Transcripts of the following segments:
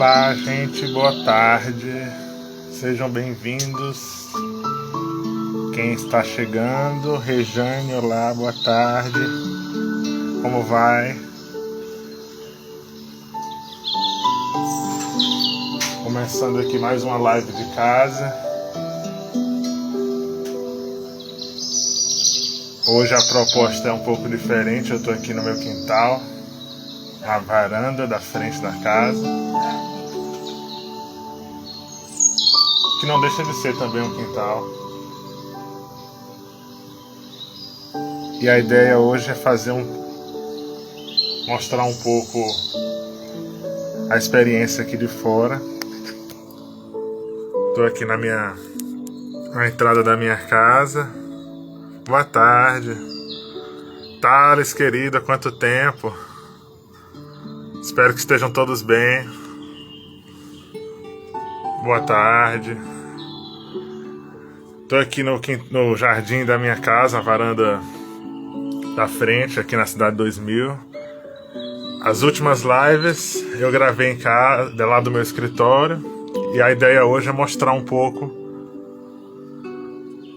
Olá, gente, boa tarde. Sejam bem-vindos. Quem está chegando, Rejane, olá, boa tarde. Como vai? Começando aqui mais uma live de casa. Hoje a proposta é um pouco diferente. Eu estou aqui no meu quintal, na varanda da frente da casa, que não deixa de ser também um quintal. E a ideia hoje é mostrar um pouco a experiência aqui de fora. Estou aqui na entrada da minha casa. Boa tarde. Thales, querida, quanto tempo? Espero que estejam todos bem. Boa tarde. Estou aqui no jardim da minha casa, a varanda da frente, aqui na Cidade 2000. As últimas lives eu gravei em casa, lá do meu escritório. E a ideia hoje é mostrar um pouco.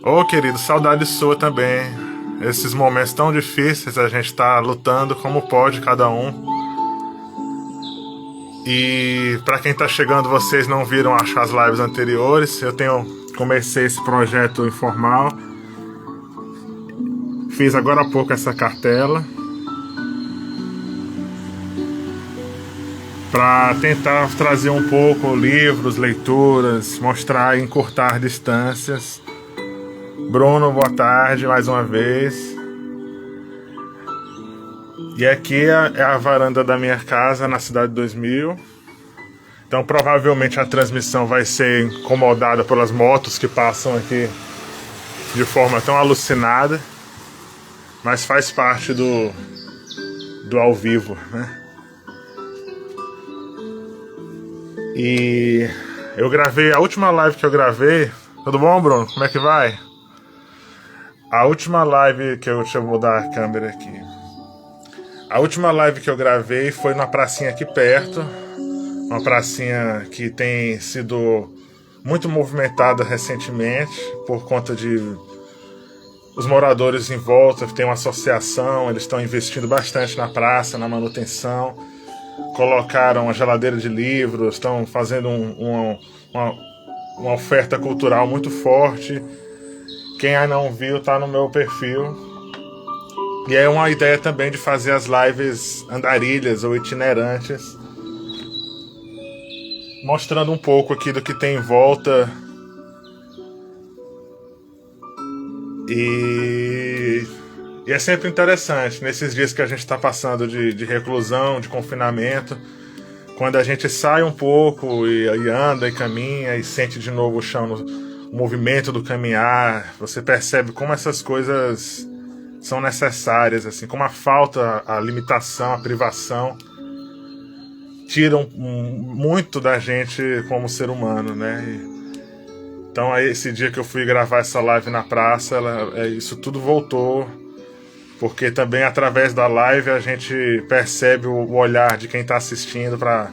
Ô, querido, saudade sua também. Esses momentos tão difíceis, a gente tá lutando como pode, cada um. E para quem tá chegando, vocês não viram, acho, as lives anteriores. Comecei esse projeto informal. Fiz agora há pouco essa cartela para tentar trazer um pouco livros, leituras, mostrar e encurtar distâncias. Bruno, boa tarde mais uma vez. E aqui é a varanda da minha casa na Cidade 2000. Então provavelmente a transmissão vai ser incomodada pelas motos que passam aqui de forma tão alucinada. Mas faz parte do ao vivo, né? E eu gravei, a última live que eu gravei... Tudo bom, Bruno? Como é que vai? A última live que deixa eu mudar a câmera aqui. A última live que eu gravei foi numa pracinha aqui perto. Uma pracinha que tem sido muito movimentada recentemente por conta de os moradores em volta. Tem uma associação, eles estão investindo bastante na praça, na manutenção. Colocaram uma geladeira de livros, estão fazendo uma oferta cultural muito forte. Quem ainda não viu, tá no meu perfil. E é uma ideia também de fazer as lives andarilhas ou itinerantes, mostrando um pouco aqui do que tem em volta. E é sempre interessante, nesses dias que a gente está passando de reclusão, de confinamento, quando a gente sai um pouco e anda e caminha e sente de novo o chão, o movimento do caminhar, você percebe como essas coisas são necessárias, assim, como a falta, a limitação, a privação tiram muito da gente como ser humano, né? Então aí, esse dia que eu fui gravar essa live na praça, isso tudo voltou, porque também através da live a gente percebe o olhar de quem está assistindo para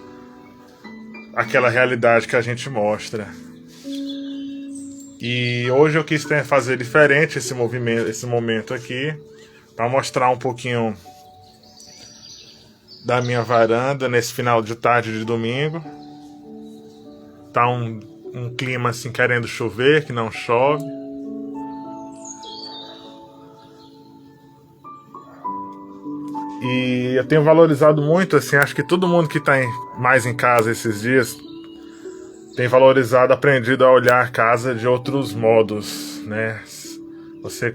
aquela realidade que a gente mostra. E hoje eu quis fazer diferente esse momento aqui, para mostrar um pouquinho da minha varanda nesse final de tarde de domingo. Tá um clima assim querendo chover, que não chove. E eu tenho valorizado muito, assim, acho que todo mundo que está mais em casa esses dias tem valorizado, aprendido a olhar a casa de outros modos, né? Você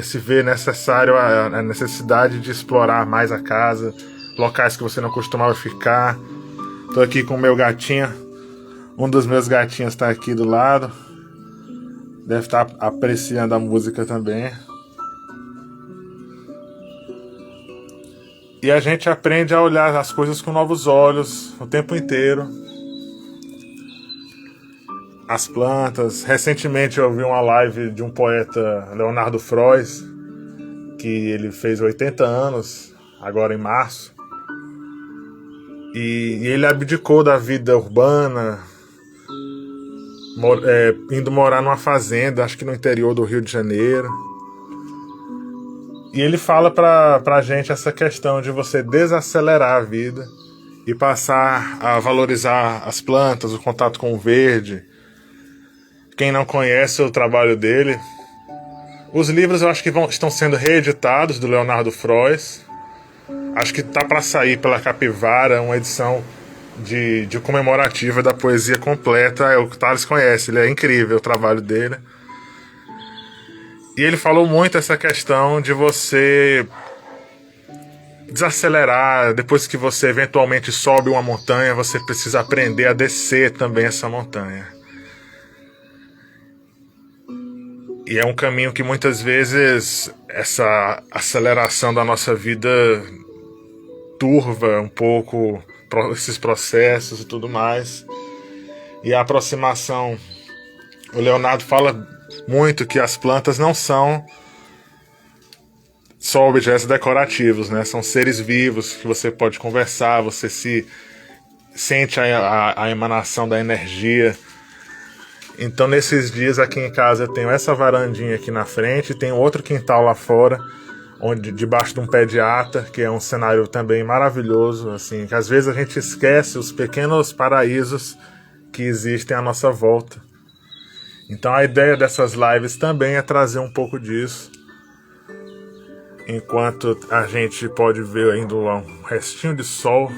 se vê necessário a necessidade de explorar mais a casa, locais que você não costumava ficar. Tô aqui com o meu gatinho, um dos meus gatinhos está aqui do lado, deve estar apreciando a música também. E a gente aprende a olhar as coisas com novos olhos o tempo inteiro. As plantas. Recentemente eu vi uma live de um poeta, Leonardo Frois, que ele fez 80 anos, agora em março. E ele abdicou da vida urbana, indo morar numa fazenda, acho que no interior do Rio de Janeiro. E ele fala pra gente essa questão de você desacelerar a vida e passar a valorizar as plantas, o contato com o verde. Quem não conhece o trabalho dele, os livros eu acho que estão sendo reeditados, do Leonardo Frois. Acho que tá para sair pela Capivara uma edição de comemorativa da poesia completa. É o que o Thales conhece, ele é incrível o trabalho dele. E ele falou muito essa questão de você desacelerar. Depois que você eventualmente sobe uma montanha, você precisa aprender a descer também essa montanha. E é um caminho que muitas vezes essa aceleração da nossa vida turva um pouco esses processos e tudo mais. E a aproximação, o Leonardo fala muito que as plantas não são só objetos decorativos, né? São seres vivos que você pode conversar, você sente a emanação da energia. Então nesses dias aqui em casa eu tenho essa varandinha aqui na frente, tem outro quintal lá fora, onde debaixo de um pé de ata, que é um cenário também maravilhoso, assim, que às vezes a gente esquece os pequenos paraísos que existem à nossa volta. Então a ideia dessas lives também é trazer um pouco disso, enquanto a gente pode ver ainda um restinho de sol.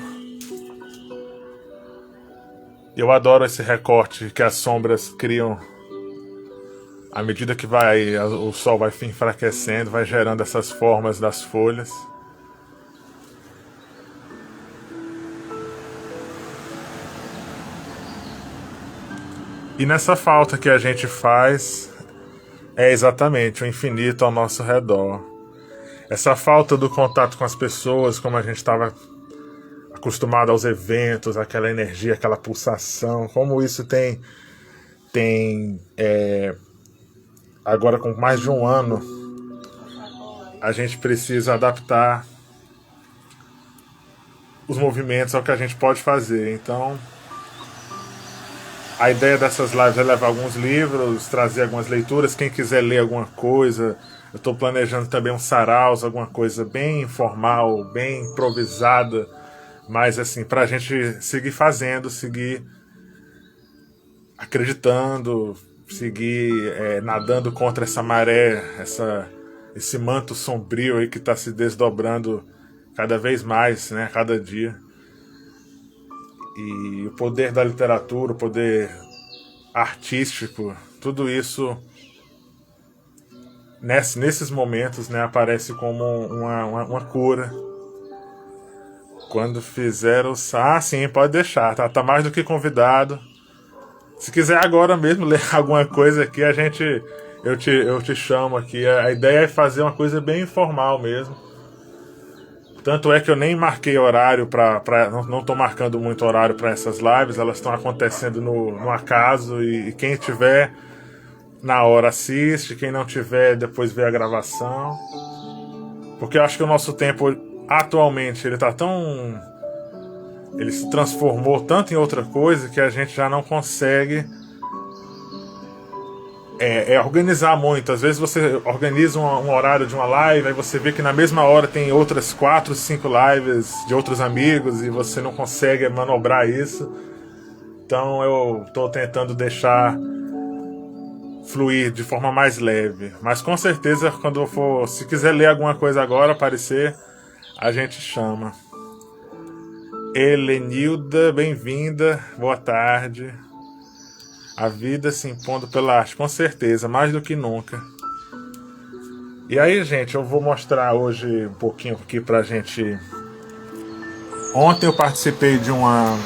Eu adoro esse recorte que as sombras criam à medida que o sol vai enfraquecendo, vai gerando essas formas das folhas. E nessa falta que a gente faz é exatamente o infinito ao nosso redor. Essa falta do contato com as pessoas, como a gente estava acostumado aos eventos, aquela energia, aquela pulsação, como isso tem agora com mais de um ano, a gente precisa adaptar os movimentos ao que a gente pode fazer. Então, a ideia dessas lives é levar alguns livros, trazer algumas leituras. Quem quiser ler alguma coisa, eu estou planejando também um saraus, alguma coisa bem informal, bem improvisada, mas assim, para a gente seguir fazendo, seguir acreditando, seguir nadando contra essa maré, esse manto sombrio aí que está se desdobrando cada vez mais, né, cada dia. E o poder da literatura, o poder artístico, tudo isso nesses momentos, né, aparece como uma cura. Quando fizer o... Ah, sim, pode deixar, tá mais do que convidado. Se quiser agora mesmo ler alguma coisa aqui, eu te chamo aqui. A ideia é fazer uma coisa bem informal mesmo. Tanto é que eu nem marquei horário não estou marcando muito horário para essas lives. Elas estão acontecendo no acaso, e quem tiver na hora assiste, quem não tiver depois vê a gravação. Porque eu acho que o nosso tempo atualmente ele se transformou tanto em outra coisa que a gente já não consegue organizar muito. Às vezes você organiza um horário de uma live, aí você vê que na mesma hora tem outras 4, 5 lives de outros amigos e você não consegue manobrar isso. Então eu estou tentando deixar fluir de forma mais leve. Mas com certeza, quando eu for, se quiser ler alguma coisa agora, aparecer, a gente chama. Helenilda, bem-vinda, boa tarde. A vida se impondo pela arte, com certeza, mais do que nunca. E aí, gente, eu vou mostrar hoje um pouquinho aqui pra gente. Ontem eu participei de uma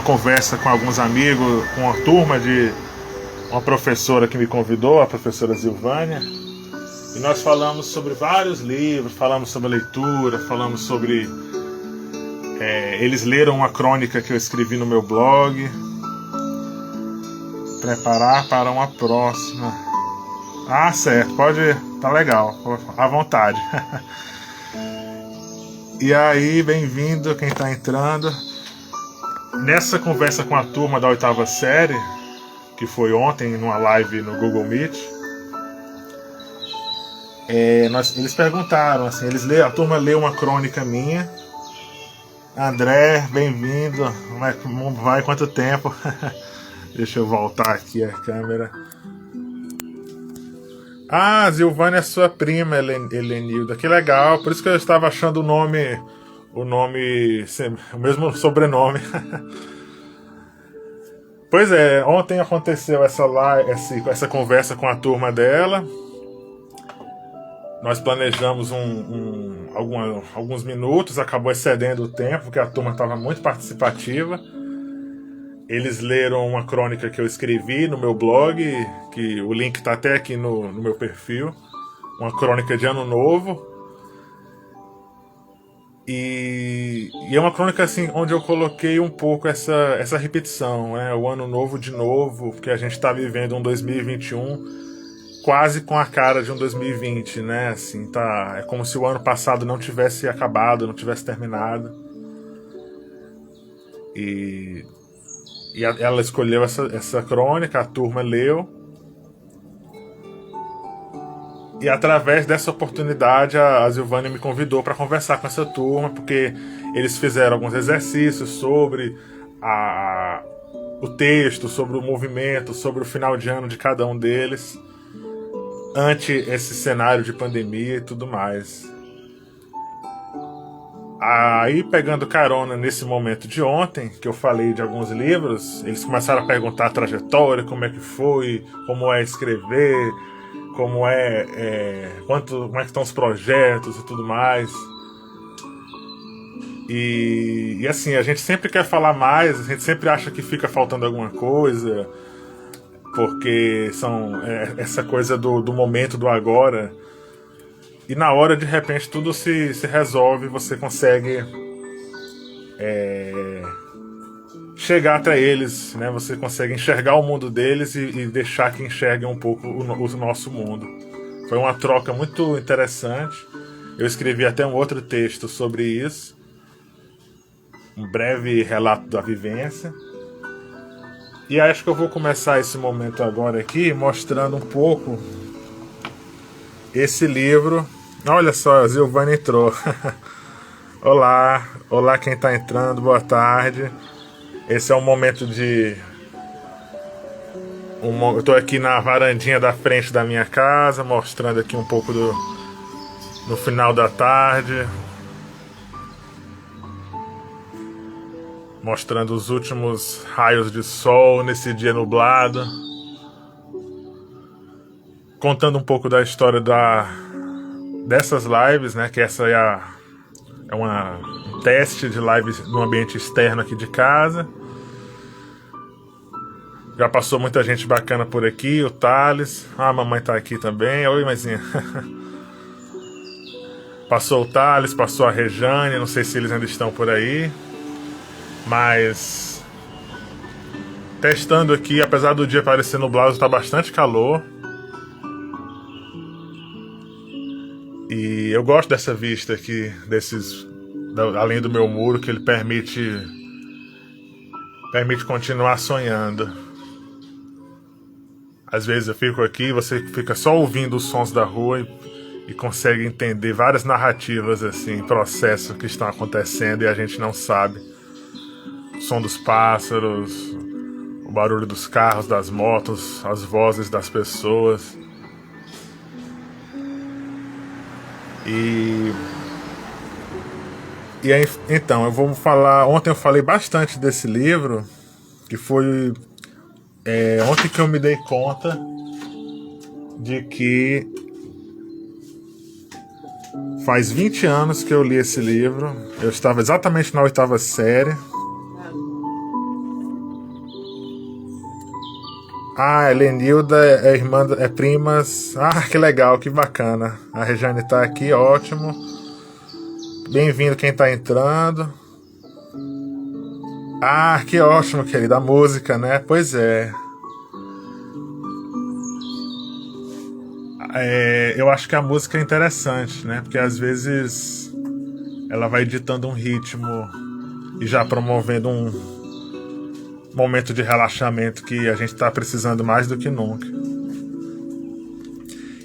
conversa com alguns amigos, com uma turma de uma professora que me convidou, a professora Zilvânia. E nós falamos sobre vários livros, falamos sobre a leitura, falamos sobre... eles leram uma crônica que eu escrevi no meu blog. Preparar para uma próxima. Ah, certo, pode... Tá legal, à vontade. E aí, bem-vindo quem tá entrando. Nessa conversa com a turma da 8ª série, que foi ontem numa live no Google Meet, eles perguntaram, assim, a turma leu uma crônica minha. André, bem-vindo. Como vai? Quanto tempo? Deixa eu voltar aqui a câmera. Ah, Zilvânia é sua prima, Helenilda. Que legal, por isso que eu estava achando o mesmo sobrenome. Pois é, ontem aconteceu essa conversa com a turma dela. Nós planejamos alguns minutos, acabou excedendo o tempo, porque a turma estava muito participativa. Eles leram uma crônica que eu escrevi no meu blog, que o link está até aqui no meu perfil. Uma crônica de Ano Novo. E é uma crônica assim, onde eu coloquei um pouco essa repetição, né? O Ano Novo de novo, porque a gente está vivendo um 2021 quase com a cara de um 2020, né? Assim, é como se o ano passado não tivesse acabado, não tivesse terminado. E ela escolheu essa crônica, a turma leu. E através dessa oportunidade a Zilvânia me convidou para conversar com essa turma, porque eles fizeram alguns exercícios sobre o texto, sobre o movimento, sobre o final de ano de cada um deles, ante esse cenário de pandemia e tudo mais. Aí, pegando carona nesse momento de ontem, que eu falei de alguns livros, eles começaram a perguntar a trajetória, como é que foi, como é escrever, como é que estão os projetos e tudo mais. E assim, a gente sempre quer falar mais, a gente sempre acha que fica faltando alguma coisa, porque são essa coisa do momento, do agora. E na hora, de repente, tudo se resolve, você consegue chegar até eles, né? Você consegue enxergar o mundo deles e deixar que enxerguem um pouco o nosso mundo. Foi uma troca muito interessante. Eu escrevi até um outro texto sobre isso, um breve relato da vivência. E acho que eu vou começar esse momento agora aqui mostrando um pouco esse livro. Olha só, a Zilvânia entrou. Olá quem está entrando, boa tarde. Esse é um momento eu estou aqui na varandinha da frente da minha casa, mostrando aqui um pouco no final da tarde, mostrando os últimos raios de sol nesse dia nublado, contando um pouco da história dessas lives, né? Que essa é um teste de lives no ambiente externo aqui de casa. Já passou muita gente bacana por aqui, o Thales. A mamãe tá aqui também. Oi, mãezinha. Passou o Thales, passou a Rejane, não sei se eles ainda estão por aí. Mas testando aqui, apesar do dia parecer nublado, tá bastante calor. E eu gosto dessa vista aqui, além do meu muro, que ele permite continuar sonhando. Às vezes eu fico aqui, você fica só ouvindo os sons da rua e consegue entender várias narrativas assim, processos que estão acontecendo e a gente não sabe. O som dos pássaros, o barulho dos carros, das motos, as vozes das pessoas. E aí, então, eu vou falar. Ontem eu falei bastante desse livro, que foi ontem que eu me dei conta de que faz 20 anos que eu li esse livro. Eu estava exatamente na 8ª série. Ah, Helenilda é irmã, é primas. Ah, que legal, que bacana. A Rejane tá aqui, ótimo. Bem-vindo quem tá entrando. Ah, que ótimo, querida. A música, né? Pois é. Eu acho que a música é interessante, né? Porque às vezes ela vai ditando um ritmo e já promovendo momento de relaxamento que a gente está precisando mais do que nunca.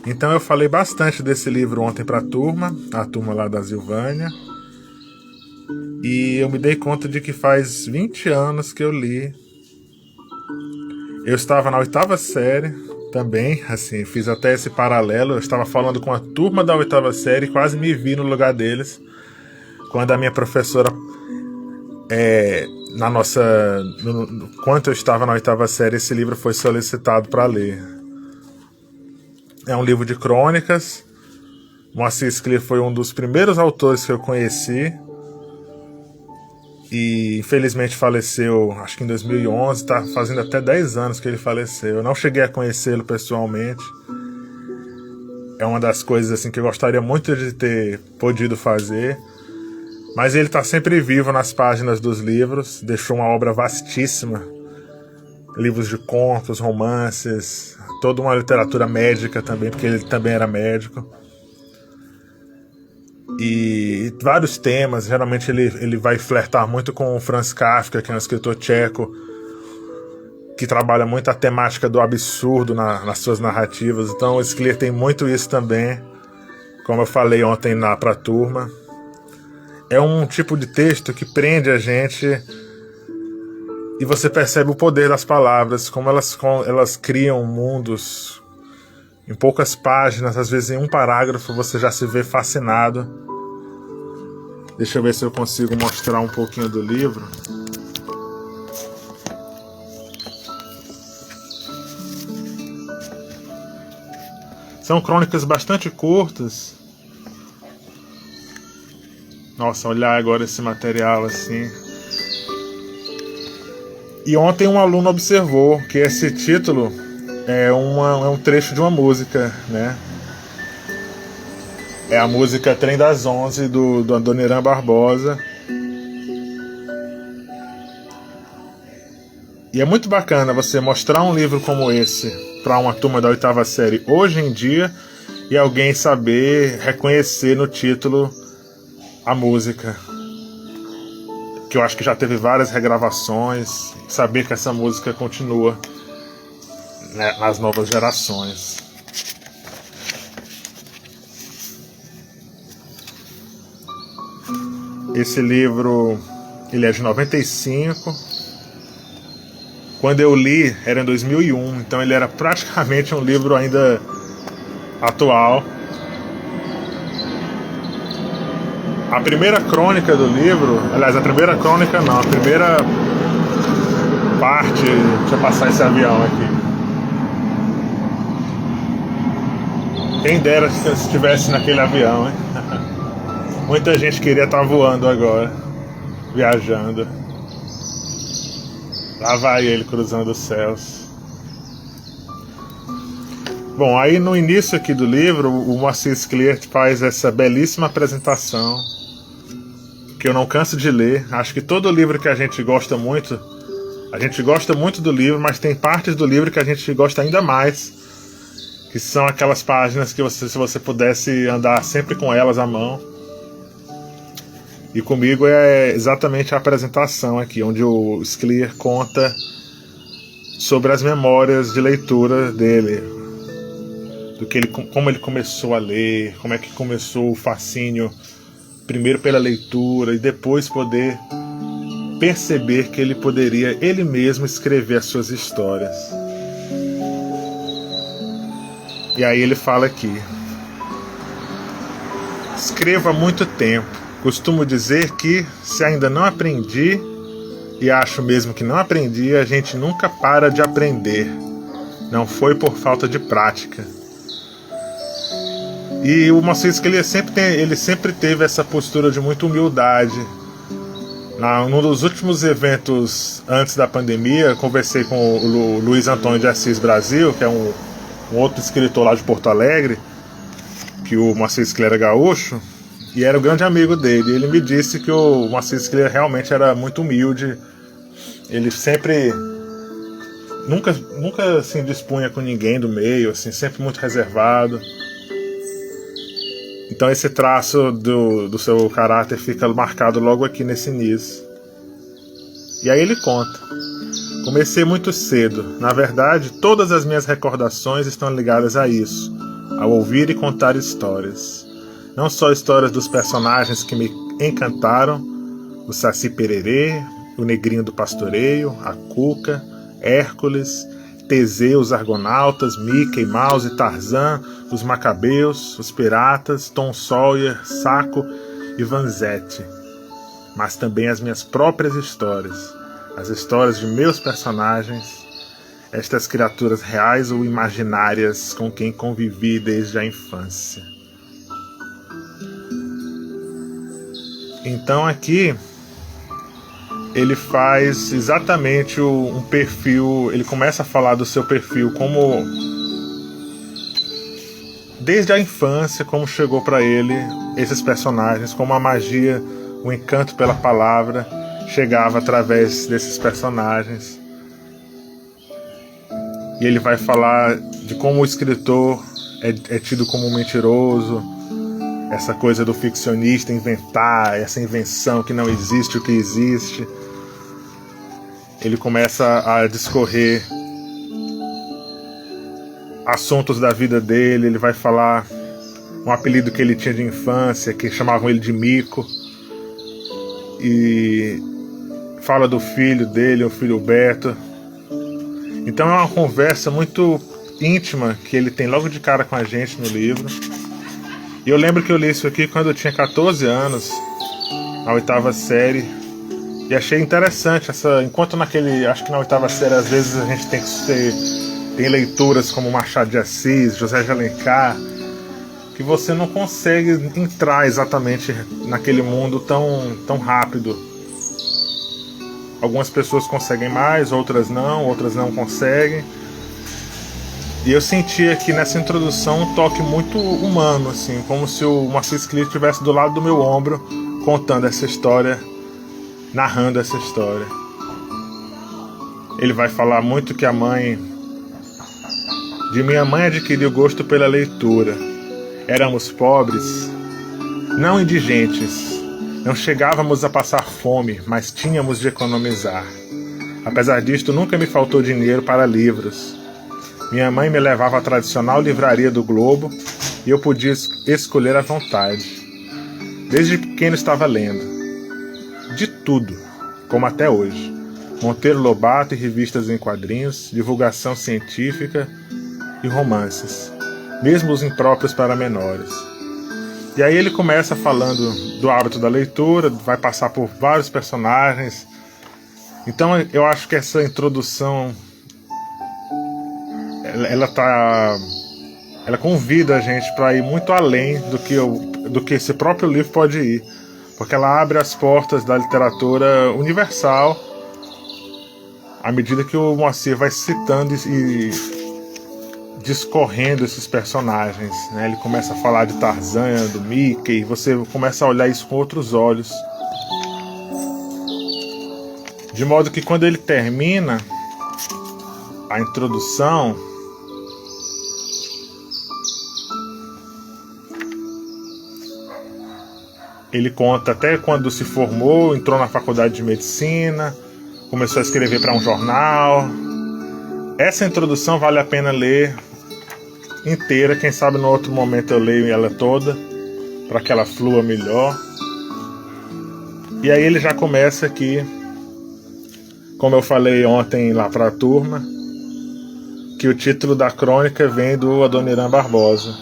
Então eu falei bastante desse livro ontem para a turma lá da Silvânia, e eu me dei conta de que faz 20 anos que eu li. Eu estava na 8ª série também, assim, fiz até esse paralelo. Eu estava falando com a turma da 8ª série e quase me vi no lugar deles, quando a minha professora, quando eu estava na 8ª série, esse livro foi solicitado para ler. É um livro de crônicas. Moacir Scliar foi um dos primeiros autores que eu conheci, e infelizmente faleceu, acho que em 2011, está fazendo até 10 anos que ele faleceu. Eu não cheguei a conhecê-lo pessoalmente. É uma das coisas assim que eu gostaria muito de ter podido fazer, mas ele está sempre vivo nas páginas dos livros. Deixou uma obra vastíssima, livros de contos, romances, toda uma literatura médica também, porque ele também era médico. E vários temas. Geralmente ele vai flertar muito com o Franz Kafka, que é um escritor tcheco que trabalha muito a temática do absurdo nas suas narrativas. Então o Scliar tem muito isso também, como eu falei ontem para a turma. É um tipo de texto que prende a gente, e você percebe o poder das palavras, como elas criam mundos. Em poucas páginas, às vezes em um parágrafo, você já se vê fascinado. Deixa eu ver se eu consigo mostrar um pouquinho do livro. São crônicas bastante curtas. Nossa, olhar agora esse material assim. E ontem um aluno observou que esse título é um trecho de uma música, né? É a música Trem das 11 do Adoniran Barbosa. E é muito bacana você mostrar um livro como esse para uma turma da 8ª série hoje em dia, e alguém saber reconhecer no título a música, que eu acho que já teve várias regravações, saber que essa música continua, né, nas novas gerações. Esse livro, ele é de 95. Quando eu li, era em 2001, então ele era praticamente um livro ainda atual. A primeira crônica do livro, aliás, a primeira crônica não, a primeira parte, deixa eu passar esse avião aqui. Quem dera se eu estivesse naquele avião, hein? Muita gente queria estar voando agora, viajando. Lá vai ele cruzando os céus. Bom, aí no início aqui do livro, o Moacir Scliar faz essa belíssima apresentação, que eu não canso de ler. Acho que todo livro que a gente gosta muito do livro, mas tem partes do livro que a gente gosta ainda mais, que são aquelas páginas que se você pudesse andar sempre com elas à mão. E comigo é exatamente a apresentação aqui, onde o Scliar conta sobre as memórias de leitura dele, como ele começou a ler, como é que começou o fascínio, primeiro pela leitura e depois poder perceber que ele poderia ele mesmo escrever as suas histórias. E aí ele fala aqui: escrevo há muito tempo. Costumo dizer que, se ainda não aprendi, e acho mesmo que não aprendi, a gente nunca para de aprender. Não foi por falta de prática. E o Moacir Scliar ele sempre teve essa postura de muita humildade. Num dos últimos eventos antes da pandemia, eu conversei com o Luiz Antônio de Assis Brasil, que é um outro escritor lá de Porto Alegre, que o Moacir Scliar é gaúcho, e era o grande amigo dele. Ele me disse que o Moacir Scliar realmente era muito humilde. Ele sempre nunca se dispunha com ninguém do meio, assim, sempre muito reservado. Então esse traço do seu caráter fica marcado logo aqui nesse início. E aí ele conta: Comecei muito cedo. Na verdade, todas as minhas recordações estão ligadas a isso, ao ouvir e contar histórias. Não só histórias dos personagens que me encantaram, o Saci Pererê, o Negrinho do Pastoreio, a Cuca, Hércules, Teseu, os Argonautas, Mickey, Mouse, Tarzan, os Macabeus, os Piratas, Tom Sawyer, Saco e Vanzetti. Mas também as minhas próprias histórias, as histórias de meus personagens, estas criaturas reais ou imaginárias com quem convivi desde a infância. Então aqui ele faz exatamente um perfil, ele começa a falar do seu perfil como desde a infância, como chegou para ele esses personagens, como a magia, o encanto pela palavra chegava através desses personagens. E ele vai falar de como o escritor é tido como um mentiroso, essa coisa do ficcionista inventar, essa invenção que não existe o que existe. Ele começa a discorrer assuntos da vida dele. Ele vai falar um apelido que ele tinha de infância, que chamavam ele de Mico, e fala do filho dele, o filho Beto. Então é uma conversa muito íntima que ele tem logo de cara com a gente no livro. E eu lembro que eu li isso aqui quando eu tinha 14 anos, na 8ª série, e achei interessante enquanto acho que na 8ª série às vezes a gente tem leituras como Machado de Assis, José de Alencar, que você não consegue entrar exatamente naquele mundo tão rápido. Algumas pessoas conseguem mais, outras não conseguem. E eu senti aqui nessa introdução um toque muito humano, assim, como se o Moacir Cleary estivesse do lado do meu ombro, contando essa história, narrando essa história. Ele vai falar muito que de minha mãe adquiriu gosto pela leitura. Éramos pobres, não indigentes, não chegávamos a passar fome, mas tínhamos de economizar. Apesar disto, nunca me faltou dinheiro para livros. Minha mãe me levava à tradicional livraria do Globo e eu podia escolher à vontade. Desde pequeno estava lendo. De tudo, como até hoje. Monteiro Lobato e revistas em quadrinhos, divulgação científica e romances, mesmo os impróprios para menores. E aí ele começa falando do hábito da leitura, vai passar por vários personagens. Então eu acho que essa introdução ela convida a gente para ir muito além do que esse próprio livro pode ir, porque ela abre as portas da literatura universal à medida que o Moacir vai citando e discorrendo esses personagens, né? Ele começa a falar de Tarzan, do Mickey, e você começa a olhar isso com outros olhos, de modo que quando ele termina a introdução, ele conta até quando se formou, entrou na faculdade de medicina, começou a escrever para um jornal. Essa introdução vale a pena ler inteira, quem sabe no outro momento eu leio ela toda, para que ela flua melhor. E aí ele já começa aqui, como eu falei ontem lá para a turma, que o título da crônica vem do Adoniran Barbosa.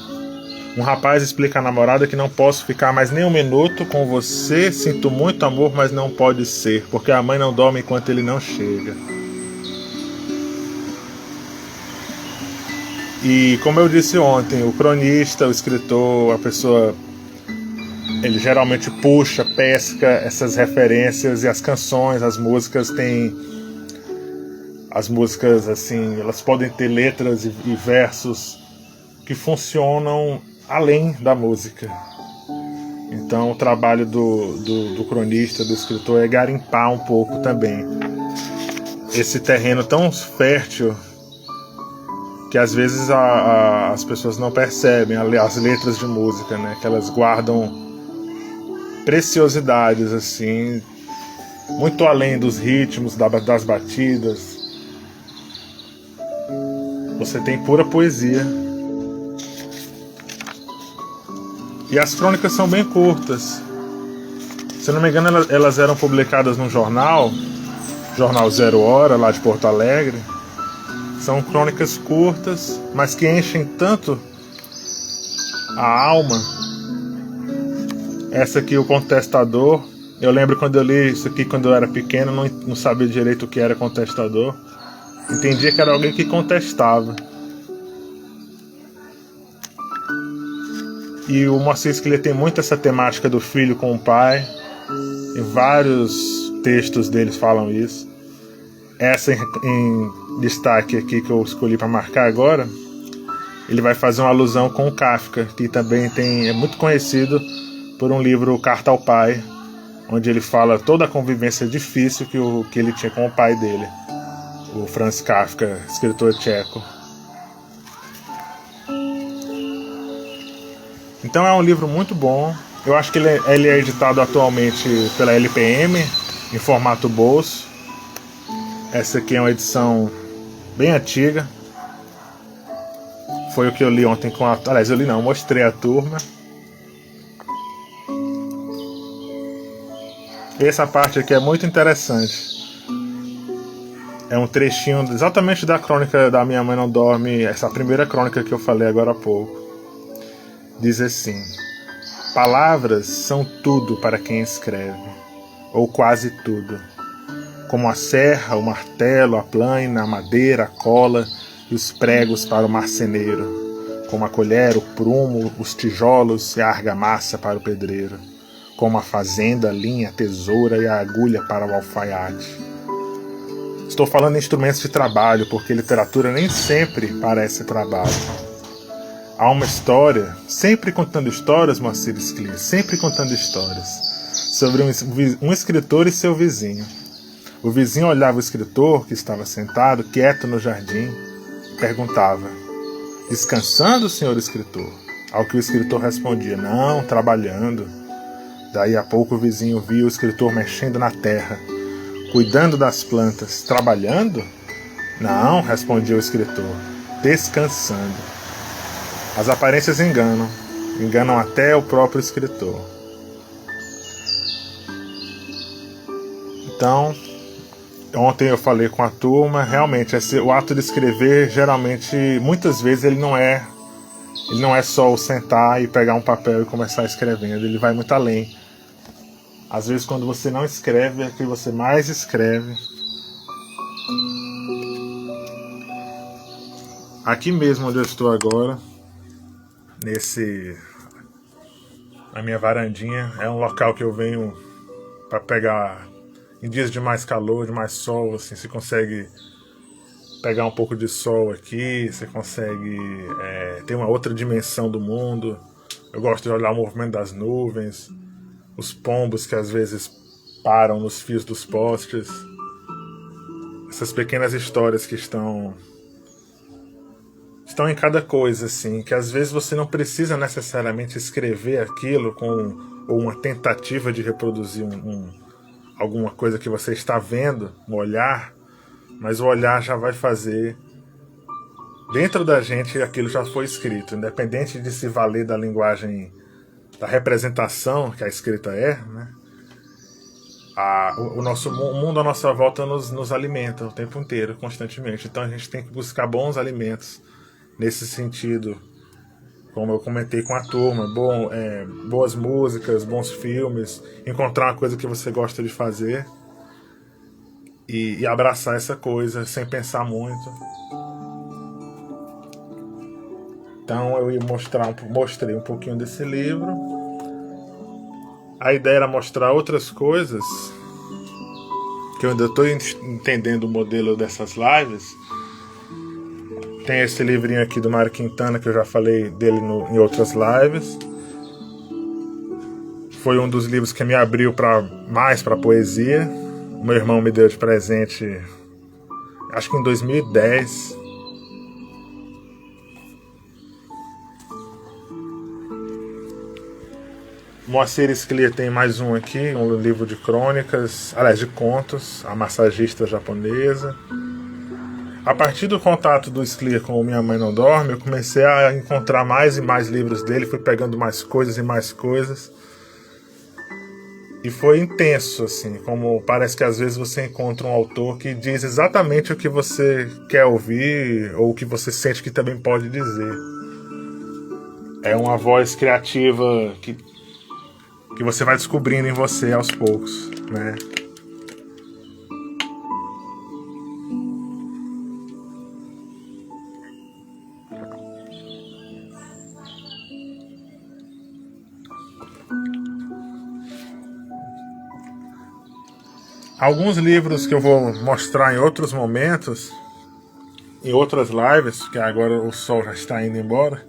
Um rapaz explica à namorada que não posso ficar mais nem um minuto com você, sinto muito amor, mas não pode ser, porque a mãe não dorme enquanto ele não chega. E como eu disse ontem, o cronista, o escritor, a pessoa, ele geralmente puxa, pesca essas referências, e as canções, as músicas assim, elas podem ter letras e versos que funcionam além da música. Então o trabalho do cronista, do escritor, é garimpar um pouco também esse terreno tão fértil que às vezes as pessoas não percebem, as letras de música, né? Que elas guardam preciosidades assim, muito além dos ritmos, das batidas, você tem pura poesia. E as crônicas são bem curtas. Se eu não me engano, elas eram publicadas num jornal Zero Hora, lá de Porto Alegre. São crônicas curtas, mas que enchem tanto a alma. Essa aqui, O Contestador. Eu lembro quando eu li isso aqui quando eu era pequeno, não sabia direito o que era contestador. Entendia que era alguém que contestava. E o Moacir Scliar tem muito essa temática do filho com o pai. Em vários textos deles falam isso. Essa em destaque aqui que eu escolhi para marcar agora, ele vai fazer uma alusão com o Kafka, que também é muito conhecido por um livro, Carta ao Pai, onde ele fala toda a convivência difícil que ele tinha com o pai dele, o Franz Kafka, escritor tcheco. Então é um livro muito bom. Eu acho que ele é editado atualmente pela LPM, em formato bolso. Essa aqui é uma edição bem antiga. Foi o que eu li ontem com a... Aliás, eu li não, mostrei à turma. Essa parte aqui é muito interessante. É um trechinho exatamente da crônica da Minha Mãe Não Dorme, essa primeira crônica que eu falei agora há pouco. Diz assim: palavras são tudo para quem escreve, ou quase tudo, como a serra, o martelo, a plana, a madeira, a cola e os pregos para o marceneiro, como a colher, o prumo, os tijolos e a argamassa para o pedreiro, como a fazenda, a linha, a tesoura e a agulha para o alfaiate. Estou falando em instrumentos de trabalho, porque literatura nem sempre parece trabalho. Há uma história, sempre contando histórias, Moacir Scliar, sempre contando histórias, sobre um escritor e seu vizinho. O vizinho olhava o escritor, que estava sentado, quieto no jardim, e perguntava: descansando, senhor escritor? Ao que o escritor respondia: não, trabalhando. Daí a pouco o vizinho via o escritor mexendo na terra, cuidando das plantas. Trabalhando? Não, respondia o escritor, descansando. As aparências enganam até o próprio escritor. Então, ontem eu falei com a turma, realmente o ato de escrever, geralmente, muitas vezes ele não é só o sentar e pegar um papel e começar escrevendo, ele vai muito além. Às vezes quando você não escreve, é que você mais escreve. Aqui mesmo onde eu estou agora, na minha varandinha, é um local que eu venho para pegar em dias de mais calor, de mais sol, assim, você consegue pegar um pouco de sol aqui, você consegue ter uma outra dimensão do mundo. Eu gosto de olhar o movimento das nuvens, os pombos que às vezes param nos fios dos postes, essas pequenas histórias que estão em cada coisa, assim, que às vezes você não precisa necessariamente escrever aquilo ou uma tentativa de reproduzir alguma coisa que você está vendo, um olhar, mas o olhar já vai fazer dentro da gente, aquilo já foi escrito, independente de se valer da linguagem, da representação que a escrita é, né? O mundo à nossa volta nos alimenta o tempo inteiro, constantemente, então a gente tem que buscar bons alimentos nesse sentido, como eu comentei com a turma, boas músicas, bons filmes, encontrar uma coisa que você gosta de fazer e abraçar essa coisa sem pensar muito. Então eu mostrei um pouquinho desse livro. A ideia era mostrar outras coisas, que eu ainda estou entendendo o modelo dessas lives. Tem esse livrinho aqui do Mário Quintana, que eu já falei dele em outras lives. Foi um dos livros que me abriu mais para poesia. O meu irmão me deu de presente, acho que em 2010. Moacir Scliar tem mais um aqui, um livro de crônicas, aliás, de contos, A Massagista Japonesa. A partir do contato do Scliar com o Minha Mãe Não Dorme, eu comecei a encontrar mais e mais livros dele, fui pegando mais coisas e mais coisas. E foi intenso, assim, como parece que às vezes você encontra um autor que diz exatamente o que você quer ouvir ou o que você sente que também pode dizer. É uma voz criativa que você vai descobrindo em você aos poucos, né? Alguns livros que eu vou mostrar em outros momentos, em outras lives, que agora o sol já está indo embora,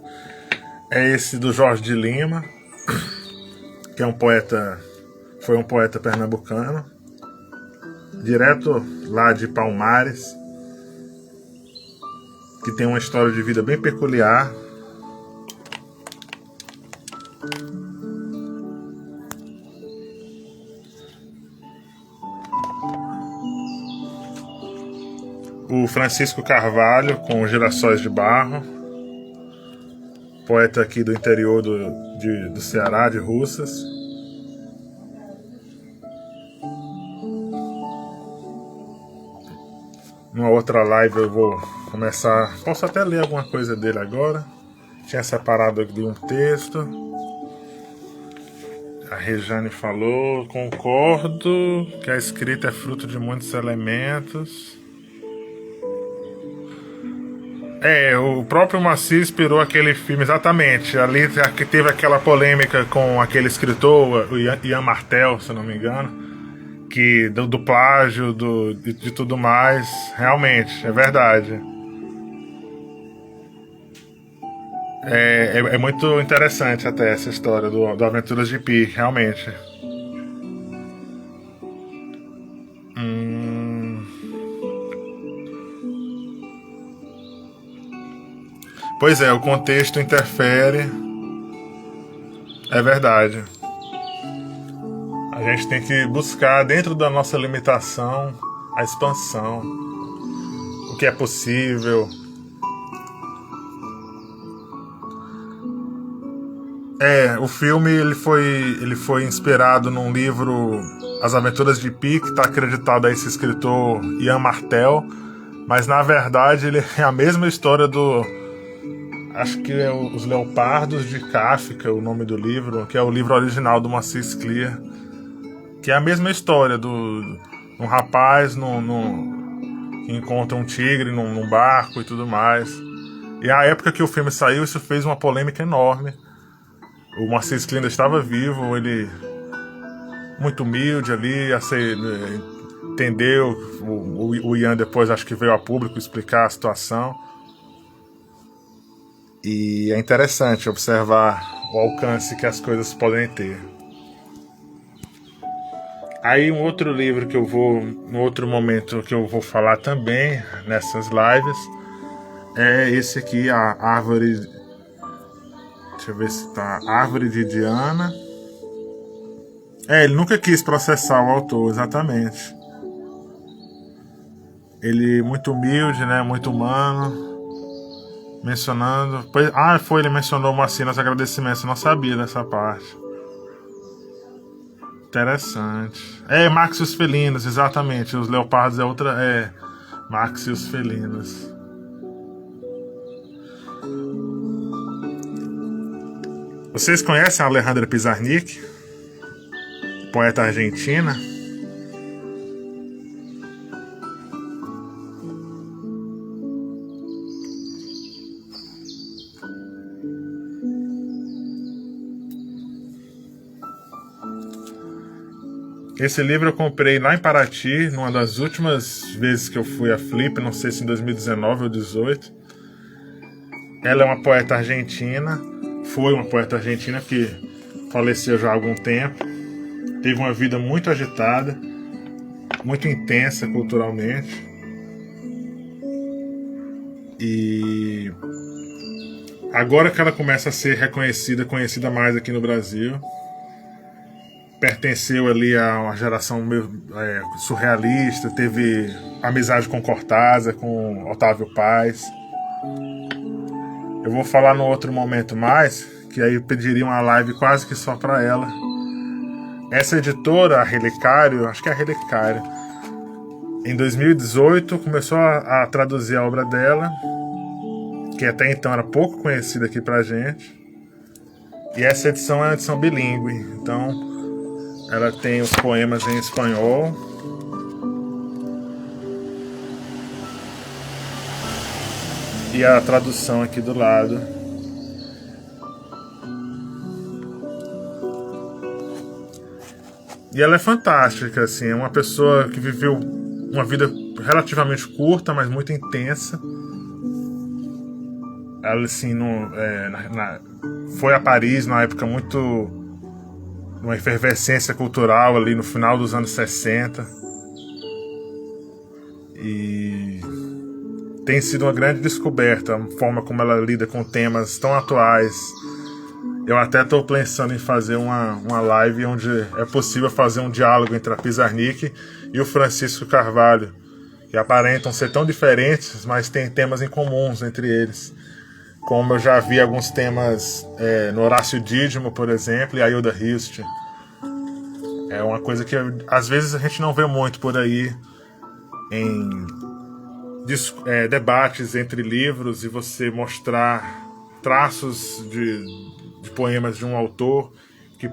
é esse do Jorge de Lima, que é foi um poeta pernambucano, direto lá de Palmares, que tem uma história de vida bem peculiar. O Francisco Carvalho, com Girassóis de Barro, poeta aqui do interior do Ceará, de Russas. Numa outra live eu vou começar, posso até ler alguma coisa dele agora. Tinha separado aqui um texto. A Rejane falou: concordo que a escrita é fruto de muitos elementos. O próprio Moacir inspirou aquele filme, exatamente. Ali que teve aquela polêmica com aquele escritor, o Ian Martel, se não me engano, que do plágio, de tudo mais. Realmente, é verdade. É muito interessante até essa história do Aventuras de Pi, realmente. Pois é, o contexto interfere. É verdade. A gente tem que buscar dentro da nossa limitação a expansão, o que é possível. O filme ele foi inspirado num livro, As Aventuras de Pi, que está acreditado a esse escritor Ian Martel, mas na verdade ele é a mesma história acho que é Os Leopardos de Kafka, o nome do livro, que é o livro original do Moacir Scliar, que é a mesma história um rapaz que encontra um tigre num barco e tudo mais. E a época que o filme saiu, isso fez uma polêmica enorme. O Moacir Scliar ainda estava vivo, ele muito humilde ali, entendeu. O Ian depois acho que veio a público explicar a situação. E é interessante observar o alcance que as coisas podem ter. Aí um outro livro que no outro momento que eu vou falar também nessas lives, é esse aqui, a Árvore. Deixa eu ver se tá. Árvore de Diana. Ele nunca quis processar o autor, exatamente. Ele muito humilde, né? Muito humano. Mencionando. Ele mencionou o Moacir nos agradecimentos. Eu não sabia dessa parte. Interessante. Max e os Felinos, exatamente. Os Leopardos é outra. Max e os Felinos. Vocês conhecem a Alejandra Pizarnik? Poeta argentina? Esse livro eu comprei lá em Paraty, numa das últimas vezes que eu fui a Flip, não sei se em 2019 ou 2018. Ela é uma poeta argentina, foi uma poeta argentina que faleceu já há algum tempo. Teve uma vida muito agitada, muito intensa culturalmente. E agora que ela começa a ser conhecida mais aqui no Brasil. pertenceu ali a uma geração meio, surrealista, teve amizade com Cortázar, com Otávio Paz. Eu vou falar no outro momento mais, que aí eu pediria uma live quase que só para ela. Essa editora, a Relicário, acho que é a Relicário, em 2018 começou a traduzir a obra dela, que até então era pouco conhecida aqui pra gente. E essa edição é uma edição bilíngue, então ela tem os poemas em espanhol e a tradução aqui do lado. E ela é fantástica, assim, é uma pessoa que viveu uma vida relativamente curta, mas muito intensa. Ela, assim, foi a Paris numa época muito... uma efervescência cultural ali no final dos anos 60. E tem sido uma grande descoberta a forma como ela lida com temas tão atuais. Eu até estou pensando em fazer uma live onde é possível fazer um diálogo entre a Pizarnik e o Francisco Carvalho, que aparentam ser tão diferentes, mas tem temas em comuns entre eles. Como eu já vi alguns temas no Horácio Dídimo, por exemplo, e a Hilda Hilst. É uma coisa que às vezes a gente não vê muito por aí em debates entre livros, e você mostrar traços de poemas de um autor que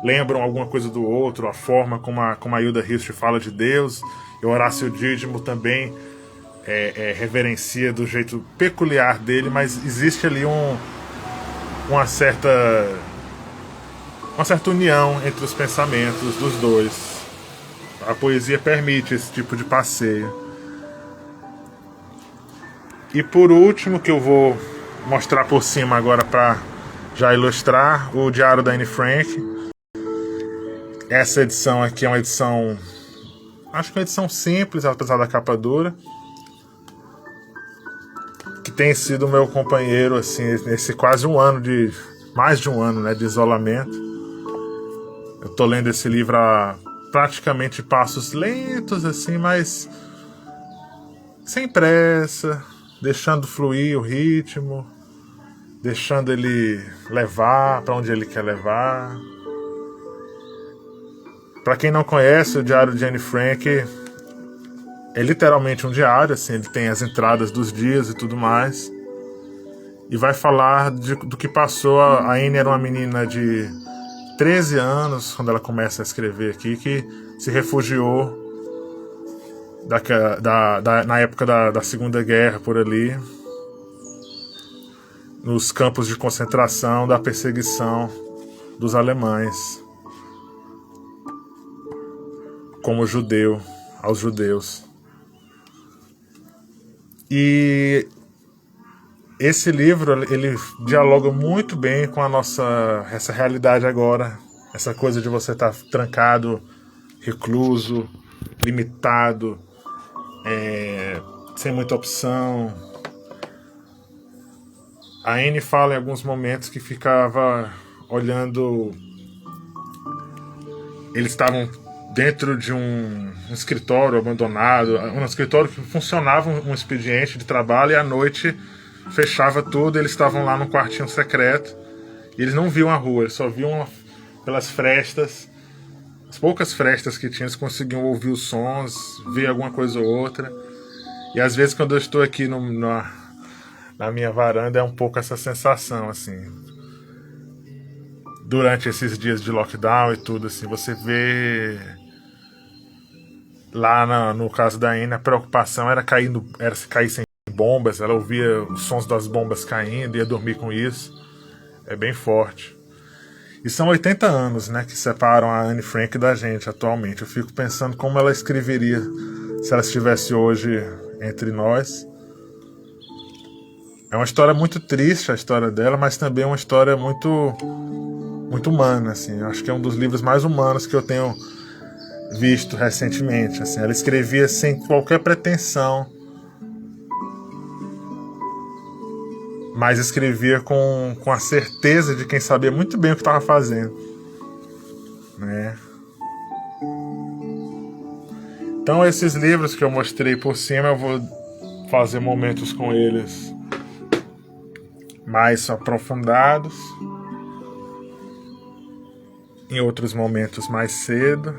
lembram alguma coisa do outro, a forma como a Hilda Hilst fala de Deus, e o Horácio Dídimo também reverencia do jeito peculiar dele, mas existe ali uma certa união entre os pensamentos dos dois. A poesia permite esse tipo de passeio. E por último, que eu vou mostrar por cima agora para já ilustrar, o Diário da Anne Frank. Essa edição aqui é uma edição, acho que é uma edição simples, apesar da capa dura, que tem sido meu companheiro assim nesse quase mais de um ano, né, de isolamento. Eu tô lendo esse livro a praticamente passos lentos assim, mas sem pressa, deixando fluir o ritmo, deixando ele levar para onde ele quer levar. Para quem não conhece, o Diário de Anne Frank é literalmente um diário, assim, ele tem as entradas dos dias e tudo mais, e vai falar do que passou. A Anne era uma menina de 13 anos quando ela começa a escrever aqui, que se refugiou na época da Segunda Guerra, por ali, nos campos de concentração da perseguição dos alemães como judeu aos judeus. E esse livro, ele dialoga muito bem com essa realidade agora, essa coisa de você estar trancado, recluso, limitado, sem muita opção. A Anne fala em alguns momentos que ficava olhando. Eles estavam dentro de um escritório abandonado, um escritório que funcionava um expediente de trabalho, e à noite fechava tudo, eles estavam lá num quartinho secreto, e eles não viam a rua, eles só viam pelas frestas, as poucas frestas que tinham, eles conseguiam ouvir os sons, ver alguma coisa ou outra. E às vezes quando eu estou aqui na minha varanda é um pouco essa sensação, assim, durante esses dias de lockdown e tudo, assim, você vê lá no caso da Anne, a preocupação era se caíssem bombas, ela ouvia os sons das bombas caindo, ia dormir com isso. É bem forte. E são 80 anos, né, que separam a Anne Frank da gente atualmente. Eu fico pensando como ela escreveria se ela estivesse hoje entre nós. É uma história muito triste, a história dela, mas também é uma história muito, muito humana, assim. Eu acho que é um dos livros mais humanos que eu tenho visto recentemente, assim. Ela escrevia sem qualquer pretensão, mas escrevia com a certeza de quem sabia muito bem o que estava fazendo, né? Então esses livros que eu mostrei por cima, eu vou fazer momentos com eles mais aprofundados, em outros momentos mais cedo.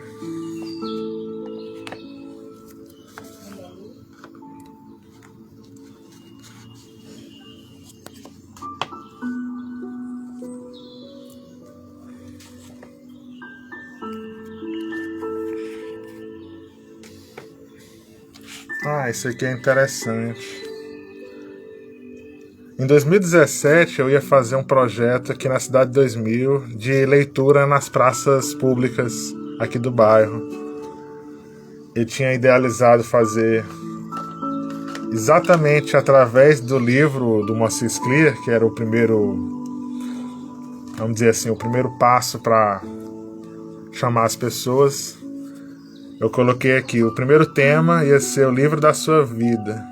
Isso aqui é interessante. Em 2017 eu ia fazer um projeto aqui na Cidade 2000 de leitura nas praças públicas aqui do bairro. Eu tinha idealizado fazer exatamente através do livro do Moacir Clear, que era o primeiro, vamos dizer assim, o primeiro passo para chamar as pessoas. Eu coloquei aqui, o primeiro tema ia ser o livro da sua vida.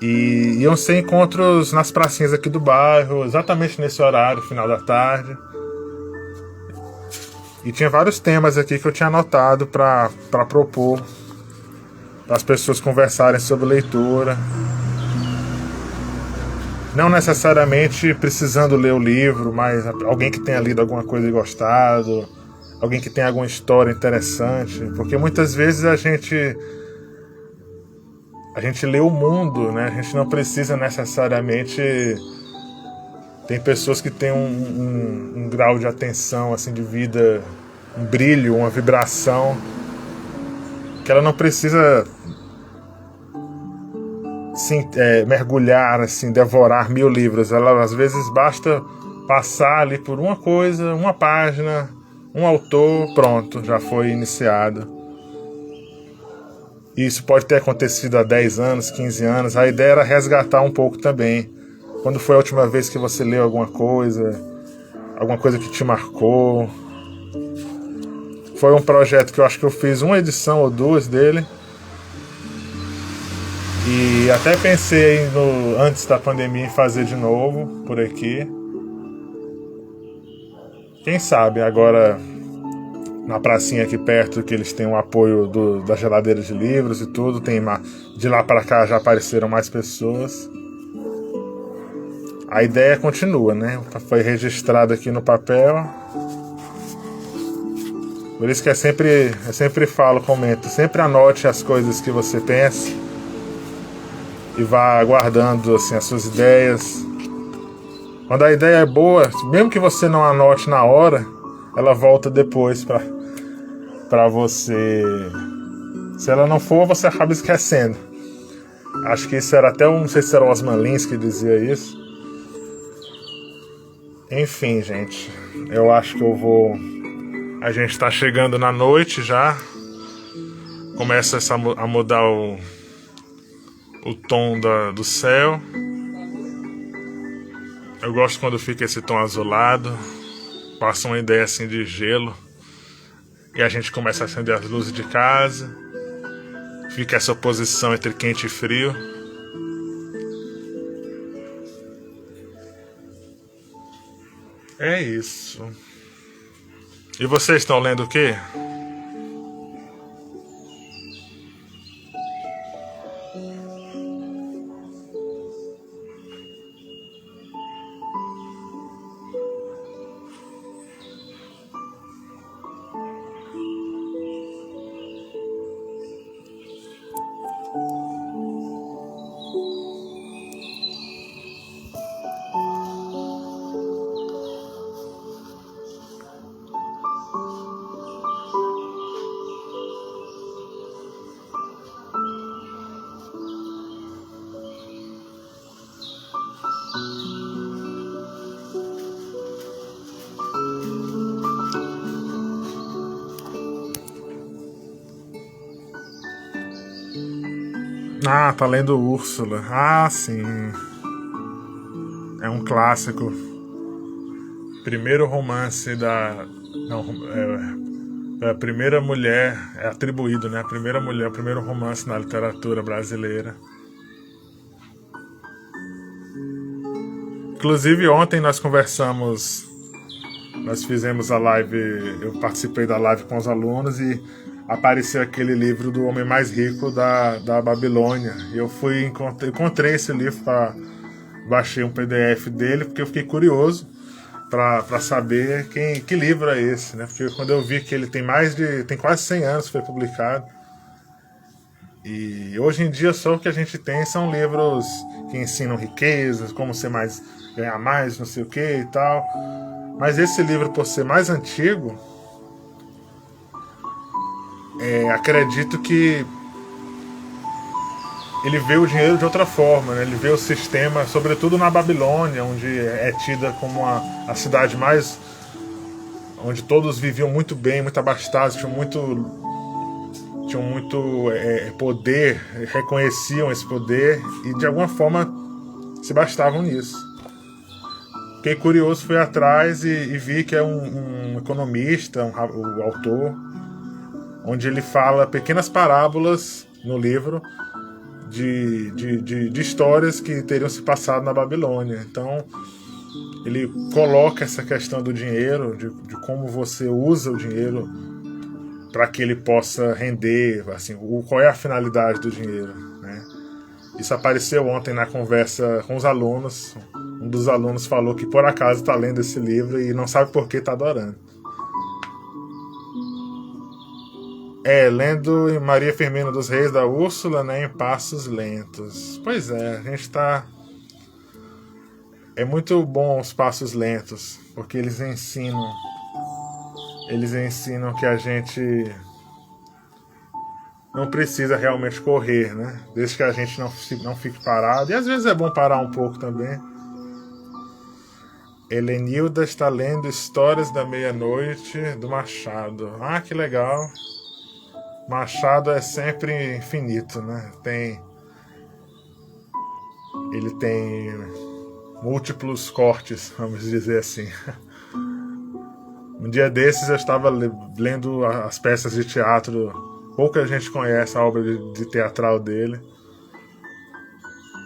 E iam ser encontros nas pracinhas aqui do bairro, exatamente nesse horário, final da tarde. E tinha vários temas aqui que eu tinha anotado para propor, para as pessoas conversarem sobre leitura. Não necessariamente precisando ler o livro, mas alguém que tenha lido alguma coisa e gostado, alguém que tenha alguma história interessante, porque muitas vezes a gente lê o mundo, né? A gente não precisa necessariamente. Tem pessoas que têm um grau de atenção, assim, de vida, um brilho, uma vibração, que ela não precisa mergulhar, assim, devorar 1000 livros. Ela às vezes basta passar ali por uma coisa, uma página, um autor, pronto, já foi iniciado. Isso pode ter acontecido há 10 anos, 15 anos. A ideia era resgatar um pouco também. Quando foi a última vez que você leu alguma coisa que te marcou. Foi um projeto que eu acho que eu fiz uma edição ou duas dele. E até pensei antes da pandemia em fazer de novo por aqui. Quem sabe agora na pracinha aqui perto, que eles têm o apoio da geladeira de livros e tudo, de lá para cá já apareceram mais pessoas. A ideia continua, né? Foi registrado aqui no papel. Por isso que eu sempre falo, comento, sempre anote as coisas que você pensa e vá guardando assim, as suas ideias. Quando a ideia é boa, mesmo que você não anote na hora, ela volta depois para você. Se ela não for, você acaba esquecendo. Acho que isso era até não sei se era o Osman Lins que dizia isso. Enfim, gente, eu acho que eu vou. A gente está chegando na noite já. Começa a mudar o tom do céu. Eu gosto quando fica esse tom azulado. Passa uma ideia assim de gelo. E a gente começa a acender as luzes de casa. Fica essa oposição entre quente e frio. É isso. E vocês estão lendo o quê? Ah, tá lendo Úrsula. Ah, sim. É um clássico. Primeiro romance da... Não, é a primeira mulher... É atribuído, né? A primeira mulher, o primeiro romance na literatura brasileira. Inclusive, ontem nós conversamos... Nós fizemos a live... Eu participei da live com os alunos e apareceu aquele livro do Homem Mais Rico da Babilônia. E eu encontrei esse livro, baixei um PDF dele, porque eu fiquei curioso para saber que livro é esse, né? Porque quando eu vi que ele tem quase 100 anos que foi publicado. E hoje em dia só o que a gente tem são livros que ensinam riquezas, como ganhar mais, não sei o que e tal. Mas esse livro, por ser mais antigo, acredito que ele vê o dinheiro de outra forma, né? Ele vê o sistema, sobretudo na Babilônia, onde é tida como a cidade mais... onde todos viviam muito bem, muito abastados, tinham muito poder, reconheciam esse poder e de alguma forma se bastavam nisso. Fiquei curioso, fui atrás e vi que é um economista, o autor, onde ele fala pequenas parábolas no livro de histórias que teriam se passado na Babilônia. Então ele coloca essa questão do dinheiro, de como você usa o dinheiro para que ele possa render, assim, qual é a finalidade do dinheiro, né? Isso apareceu ontem na conversa com os alunos. Um dos alunos falou que por acaso está lendo esse livro e não sabe por que está adorando. Lendo em Maria Firmina dos Reis da Úrsula, né, em passos lentos. Pois é, a gente está... É muito bom os passos lentos, porque eles ensinam que a gente não precisa realmente correr, né? Desde que a gente não fique parado. E às vezes é bom parar um pouco também. Helenilda está lendo Histórias da Meia-Noite, do Machado. Ah, que legal. Machado é sempre infinito, né? Ele tem múltiplos cortes, vamos dizer assim. Um dia desses eu estava lendo as peças de teatro. Pouca gente conhece a obra de teatral dele.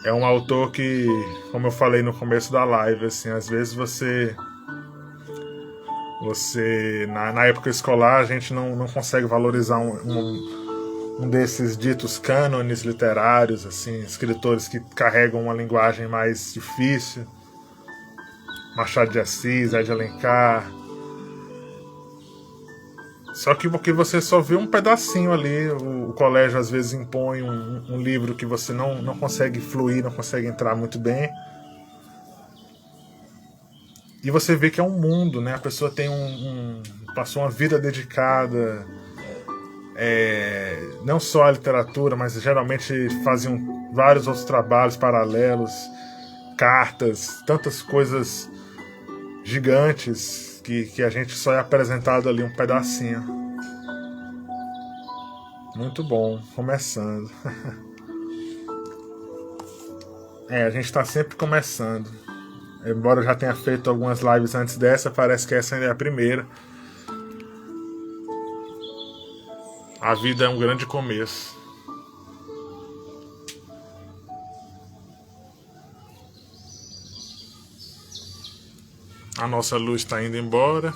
É um autor que, como eu falei no começo da live, assim, às vezes você na época escolar a gente não consegue valorizar um desses ditos cânones literários, assim, escritores que carregam uma linguagem mais difícil. Machado de Assis, Zé de Alencar. Só que porque você só vê um pedacinho ali. O colégio às vezes impõe um livro que você não consegue fluir, não consegue entrar muito bem. E você vê que é um mundo, né? A pessoa tem passou uma vida dedicada, não só à literatura, mas geralmente faziam vários outros trabalhos paralelos, cartas, tantas coisas gigantes que a gente só é apresentado ali um pedacinho. Muito bom, começando. A gente está sempre começando. Embora eu já tenha feito algumas lives antes dessa, parece que essa ainda é a primeira. A vida é um grande começo. A nossa luz está indo embora.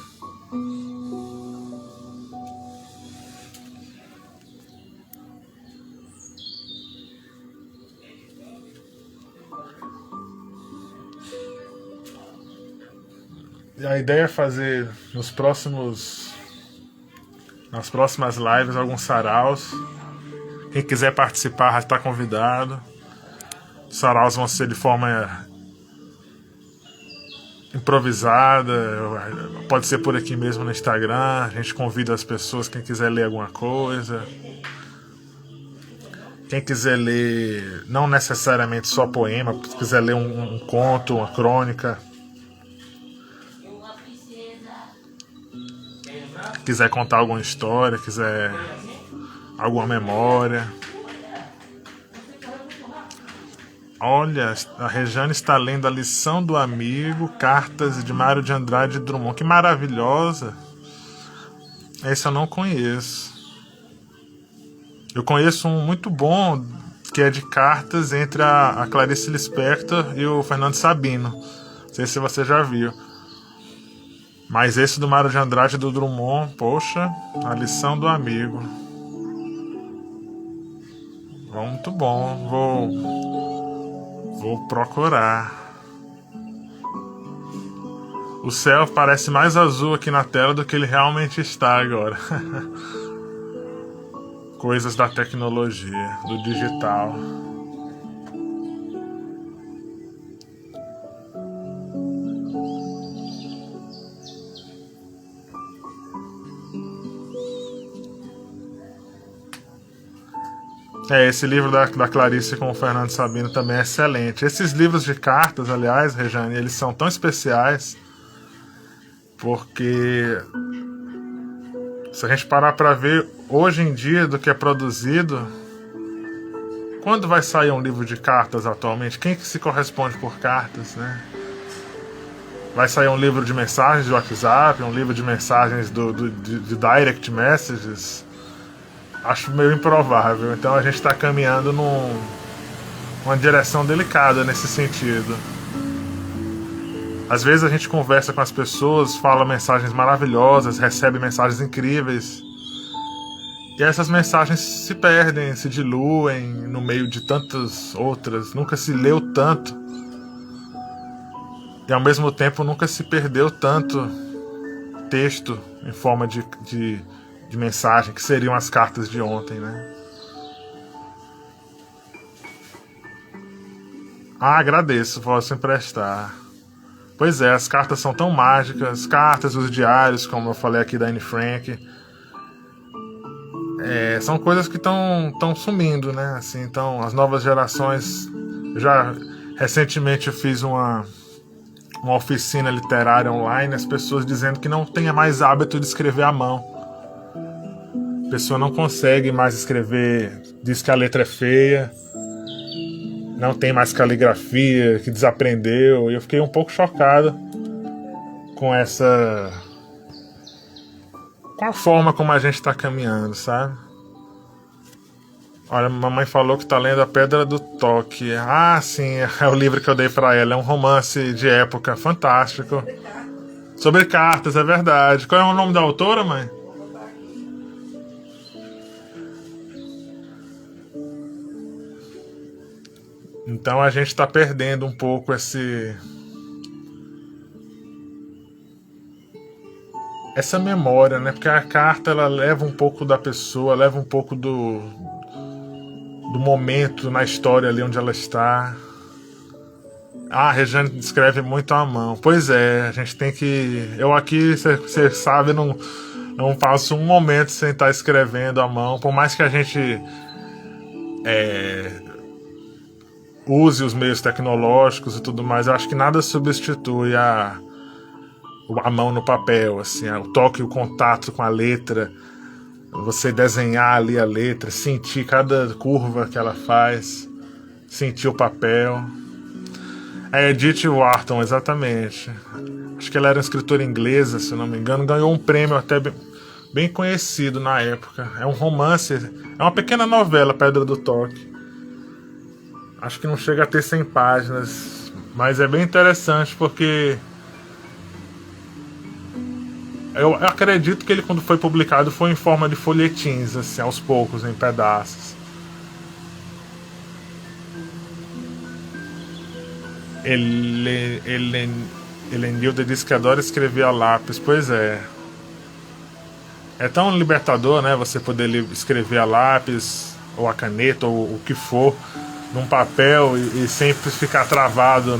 E a ideia é fazer nas próximas lives alguns saraus. Quem quiser participar já está convidado. Os saraus vão ser de forma improvisada, pode ser por aqui mesmo no Instagram. A gente convida as pessoas, quem quiser ler alguma coisa, quem quiser ler não necessariamente só poema, se quiser ler um conto, uma crônica, quiser contar alguma história, quiser alguma memória. Olha, a Rejane está lendo A Lição do Amigo, Cartas de Mário de Andrade e Drummond. Que maravilhosa! Esse eu não conheço. Eu conheço um muito bom, que é de cartas entre a Clarice Lispector e o Fernando Sabino. Não sei se você já viu. Mas esse do Mário de Andrade e do Drummond, poxa, A Lição do Amigo. Muito bom. Vou procurar. O céu parece mais azul aqui na tela do que ele realmente está agora. Coisas da tecnologia, do digital. Esse livro da Clarice com o Fernando Sabino também é excelente. Esses livros de cartas, aliás, Rejane, eles são tão especiais porque se a gente parar para ver hoje em dia do que é produzido, quando vai sair um livro de cartas atualmente? Quem que se corresponde por cartas, né? Vai sair um livro de mensagens de WhatsApp, um livro de mensagens de direct messages? Acho meio improvável. Então a gente está caminhando numa direção delicada nesse sentido. Às vezes a gente conversa com as pessoas, fala mensagens maravilhosas, recebe mensagens incríveis. E essas mensagens se perdem, se diluem no meio de tantas outras. Nunca se leu tanto. E ao mesmo tempo nunca se perdeu tanto texto em forma de mensagem, que seriam as cartas de ontem, né? Agradeço, posso emprestar. Pois é, as cartas são tão mágicas, cartas, os diários, como eu falei aqui da Anne Frank. São coisas que estão sumindo, né? Assim, então, as novas gerações... Recentemente eu fiz uma oficina literária online, as pessoas dizendo que não tem mais hábito de escrever à mão. A pessoa não consegue mais escrever, diz que a letra é feia, não tem mais caligrafia, que desaprendeu. E eu fiquei um pouco chocado com com a forma como a gente está caminhando, sabe? Olha, a mamãe falou que está lendo A Pedra do Toque. Ah, sim, é o livro que eu dei para ela. É um romance de época fantástico. Sobre cartas, é verdade. Qual é o nome da autora, mãe? Então a gente está perdendo um pouco essa memória, né? Porque a carta ela leva um pouco da pessoa, leva um pouco do momento na história ali onde ela está. A Rejane descreve muito à mão. Pois é, a gente tem que... Eu aqui, você sabe, não passo um momento sem estar escrevendo à mão. Por mais que a gente use os meios tecnológicos e tudo mais, eu acho que nada substitui a mão no papel, assim, o toque, o contato com a letra, você desenhar ali a letra, sentir cada curva que ela faz, sentir o papel. É Edith Wharton, exatamente. Acho que ela era uma escritora inglesa, se não me engano, ganhou um prêmio até bem conhecido na época. É um romance, é uma pequena novela, Pedra do Toque. Acho que não chega a ter 100 páginas, mas é bem interessante porque eu acredito que ele, quando foi publicado, foi em forma de folhetins, assim, aos poucos, em pedaços. Helenilda disse que adora escrever a lápis. Pois é. É tão libertador, né? Você poder escrever a lápis, ou a caneta, ou o que for, num papel e sempre ficar travado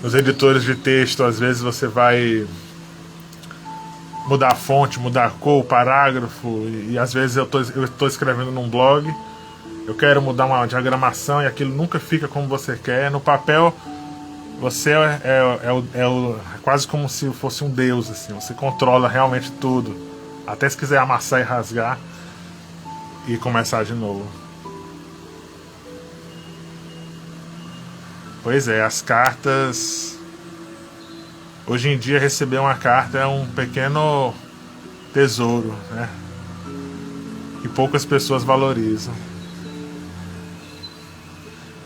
nos editores de texto. Às vezes você vai mudar a fonte, mudar a cor, o parágrafo, e às vezes eu tô escrevendo num blog, eu quero mudar uma diagramação e aquilo nunca fica como você quer. No papel você é quase como se fosse um deus, assim. Você controla realmente tudo, até se quiser amassar e rasgar e começar de novo. Pois é, as cartas... Hoje em dia receber uma carta é um pequeno tesouro, né? Que poucas pessoas valorizam.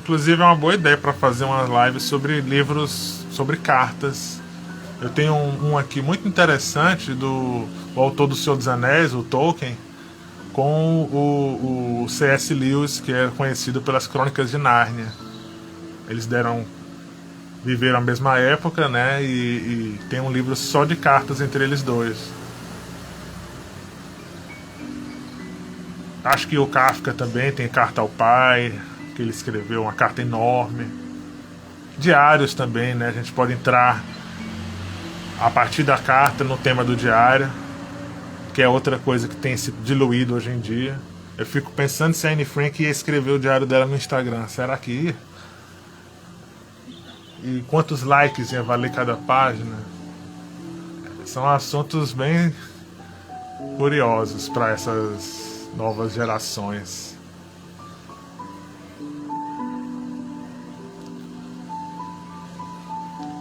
Inclusive é uma boa ideia para fazer uma live sobre livros, sobre cartas. Eu tenho um aqui muito interessante do autor do Senhor dos Anéis, o Tolkien. com o C.S. Lewis, que é conhecido pelas Crônicas de Nárnia. Eles viveram a mesma época, né? E tem um livro só de cartas entre eles dois. Acho que o Kafka também tem Carta ao Pai, que ele escreveu uma carta enorme. Diários também, né? A gente pode entrar a partir da carta no tema do diário, que é outra coisa que tem se diluído hoje em dia. Eu fico pensando se a Anne Frank ia escrever o diário dela no Instagram. Será que ia? E quantos likes ia valer cada página? São assuntos bem curiosos para essas novas gerações.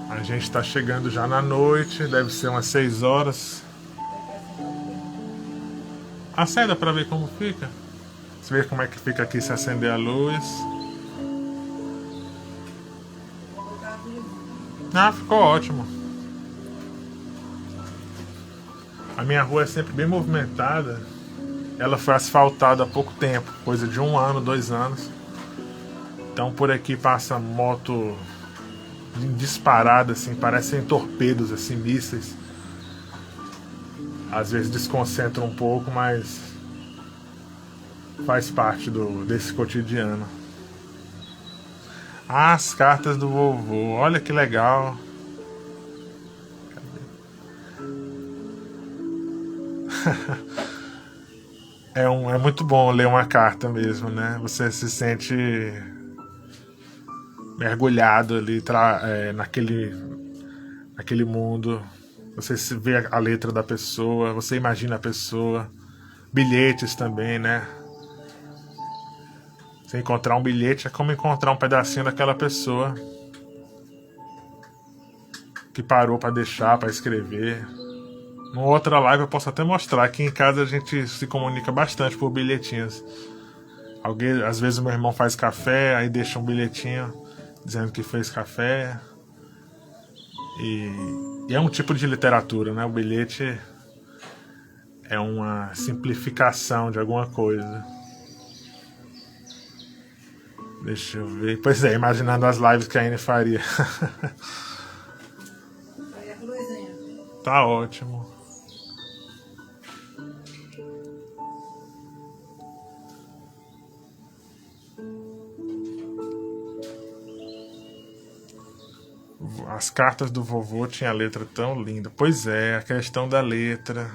A gente está chegando já na noite, deve ser umas 6 horas. Acenda para ver como fica. Você vê como é que fica aqui se acender a luz. Ah, ficou ótimo. A minha rua é sempre bem movimentada. Ela foi asfaltada há pouco tempo, coisa de 1 ano, 2 anos. Então por aqui passa moto disparada, assim, parecem torpedos, assim, mísseis. Às vezes desconcentra um pouco, mas faz parte desse cotidiano. Ah, as cartas do vovô, olha que legal. É muito bom ler uma carta mesmo, né? Você se sente mergulhado ali naquele mundo. Você vê a letra da pessoa, você imagina a pessoa. Bilhetes também, né? Você encontrar um bilhete é como encontrar um pedacinho daquela pessoa que parou para deixar, para escrever. Numa outra live eu posso até mostrar. Aqui em casa a gente se comunica bastante por bilhetinhos. Às vezes o meu irmão faz café, aí deixa um bilhetinho dizendo que fez café. E é um tipo de literatura, né? O bilhete é uma simplificação de alguma coisa. Deixa eu ver. Pois é, imaginando as lives que a Anne faria. Tá ótimo. As cartas do vovô tinham a letra tão linda. Pois é, a questão da letra.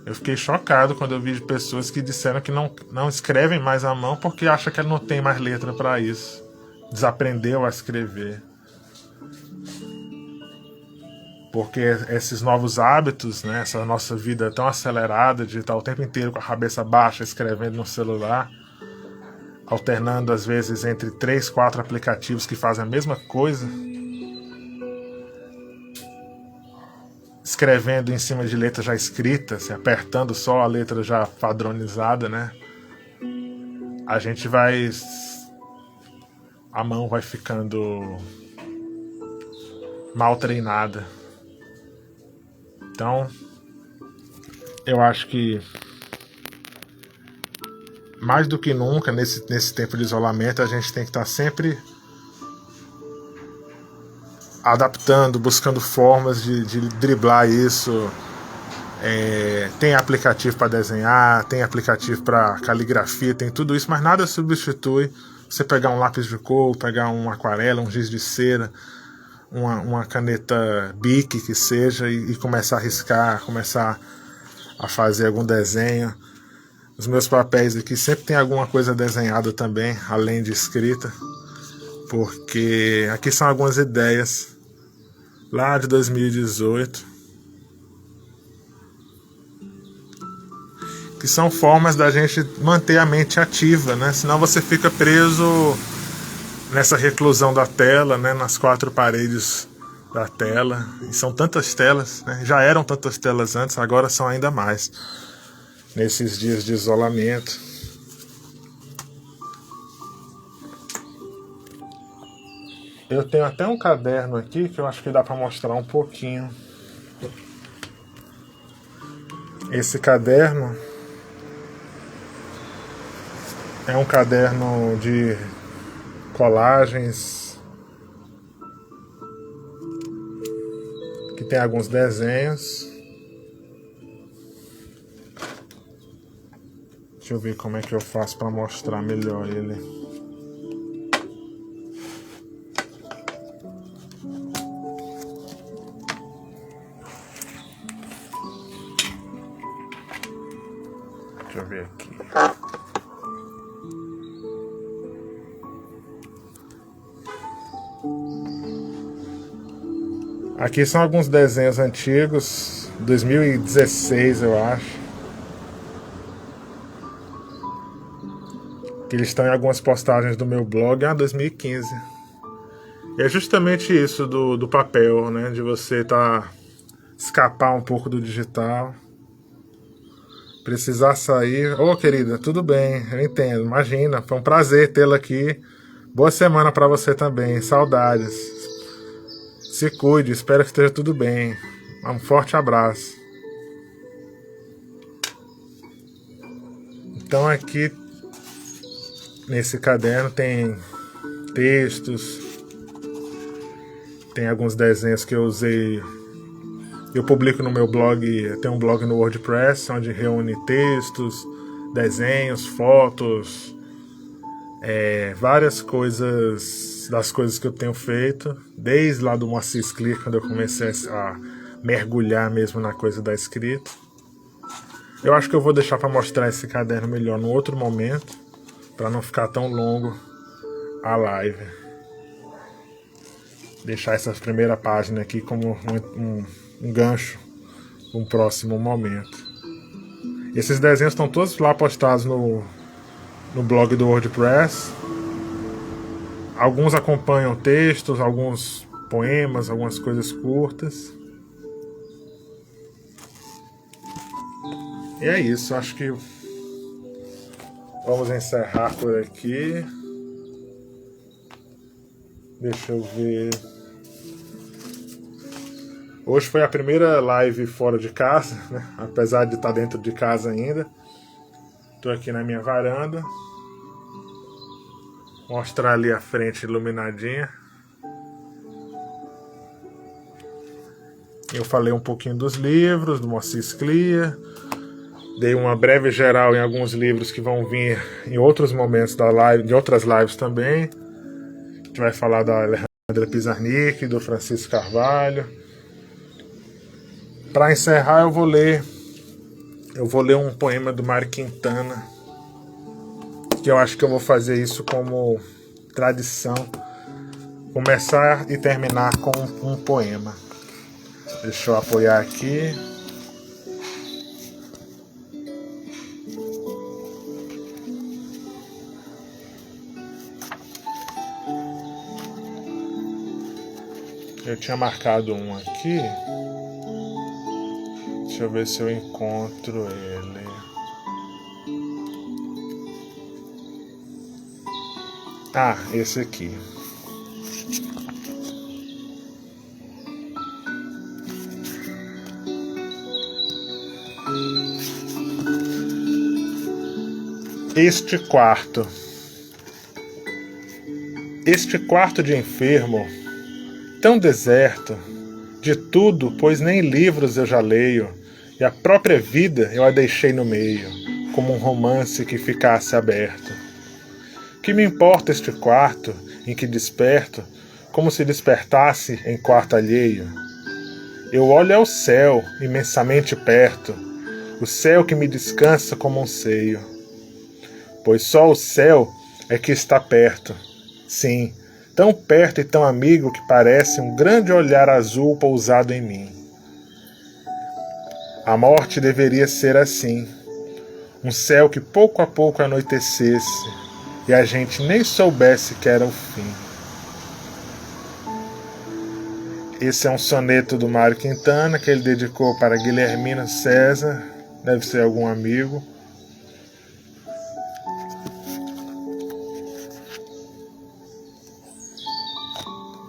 Eu fiquei chocado quando eu vi pessoas que disseram que não escrevem mais à mão porque acham que não tem mais letra para isso. Desaprendeu a escrever. Porque esses novos hábitos, né, essa nossa vida tão acelerada de estar o tempo inteiro com a cabeça baixa escrevendo no celular, alternando às vezes entre 3, 4 aplicativos que fazem a mesma coisa, escrevendo em cima de letra já escrita, assim, apertando só a letra já padronizada, né? A mão vai ficando mal treinada. Então, eu acho que mais do que nunca, nesse tempo de isolamento, a gente tem que estar sempre adaptando, buscando formas de driblar isso. Tem aplicativo para desenhar, tem aplicativo para caligrafia, tem tudo isso, mas nada substitui você pegar um lápis de cor, pegar uma aquarela, um giz de cera, uma caneta Bic que seja, e começar a riscar, começar a fazer algum desenho. Os meus papéis aqui sempre tem alguma coisa desenhada também, além de escrita, porque aqui são algumas ideias lá de 2018, que são formas da gente manter a mente ativa, né? Senão você fica preso nessa reclusão da tela, né? Nas 4 paredes da tela. E são tantas telas, né? Já eram tantas telas antes, agora são ainda mais nesses dias de isolamento. Eu tenho até um caderno aqui que eu acho que dá para mostrar um pouquinho. Esse caderno É um caderno de colagens que tem alguns desenhos. Deixa eu ver como é que eu faço para mostrar melhor ele. Deixa eu ver aqui. Aqui são alguns desenhos antigos, 2016 eu acho. Que eles estão em algumas postagens do meu blog, 2015. E é justamente isso do papel, né? De você escapar um pouco do digital. Precisar sair. Ô, querida, tudo bem, eu entendo, imagina, foi um prazer tê-la aqui. Boa semana para você também, saudades. Se cuide, espero que esteja tudo bem. Um forte abraço. Então aqui nesse caderno tem textos, tem alguns desenhos que eu usei. Eu publico no meu blog, tem um blog no WordPress, onde reúne textos, desenhos, fotos, várias coisas, das coisas que eu tenho feito, desde lá do Moacir Clear, quando eu comecei a mergulhar mesmo na coisa da escrita. Eu acho que eu vou deixar para mostrar esse caderno melhor num outro momento, para não ficar tão longo a live. Deixar essa primeira página aqui como um gancho para um próximo momento. Esses desenhos estão todos lá postados no blog do WordPress. Alguns acompanham textos, alguns poemas, algumas coisas curtas. E é isso, acho que vamos encerrar por aqui. Deixa eu ver. Hoje foi a primeira live fora de casa, né? Apesar de estar dentro de casa ainda. Estou aqui na minha varanda. Mostrar ali a frente iluminadinha. Eu falei um pouquinho dos livros, do Moacir Clear. Dei uma breve geral em alguns livros que vão vir em outros momentos da live, de outras lives também. A gente vai falar da Alejandra Pizarnik, do Francisco Carvalho. Para encerrar, eu vou ler um poema do Mário Quintana, que eu acho que eu vou fazer isso como tradição, começar e terminar com um poema. Deixa eu apoiar aqui. Eu tinha marcado um aqui. Deixa eu ver se eu encontro ele. Ah, esse aqui. Este quarto de enfermo, tão deserto, de tudo, pois nem livros eu já leio, e a própria vida eu a deixei no meio, como um romance que ficasse aberto. Que me importa este quarto em que desperto, como se despertasse em quarto alheio? Eu olho ao céu, imensamente perto, o céu que me descansa como um seio. Pois só o céu é que está perto, sim, tão perto e tão amigo que parece um grande olhar azul pousado em mim. A morte deveria ser assim, um céu que pouco a pouco anoitecesse e a gente nem soubesse que era o fim. Esse é um soneto do Mário Quintana que ele dedicou para Guilhermino César, deve ser algum amigo.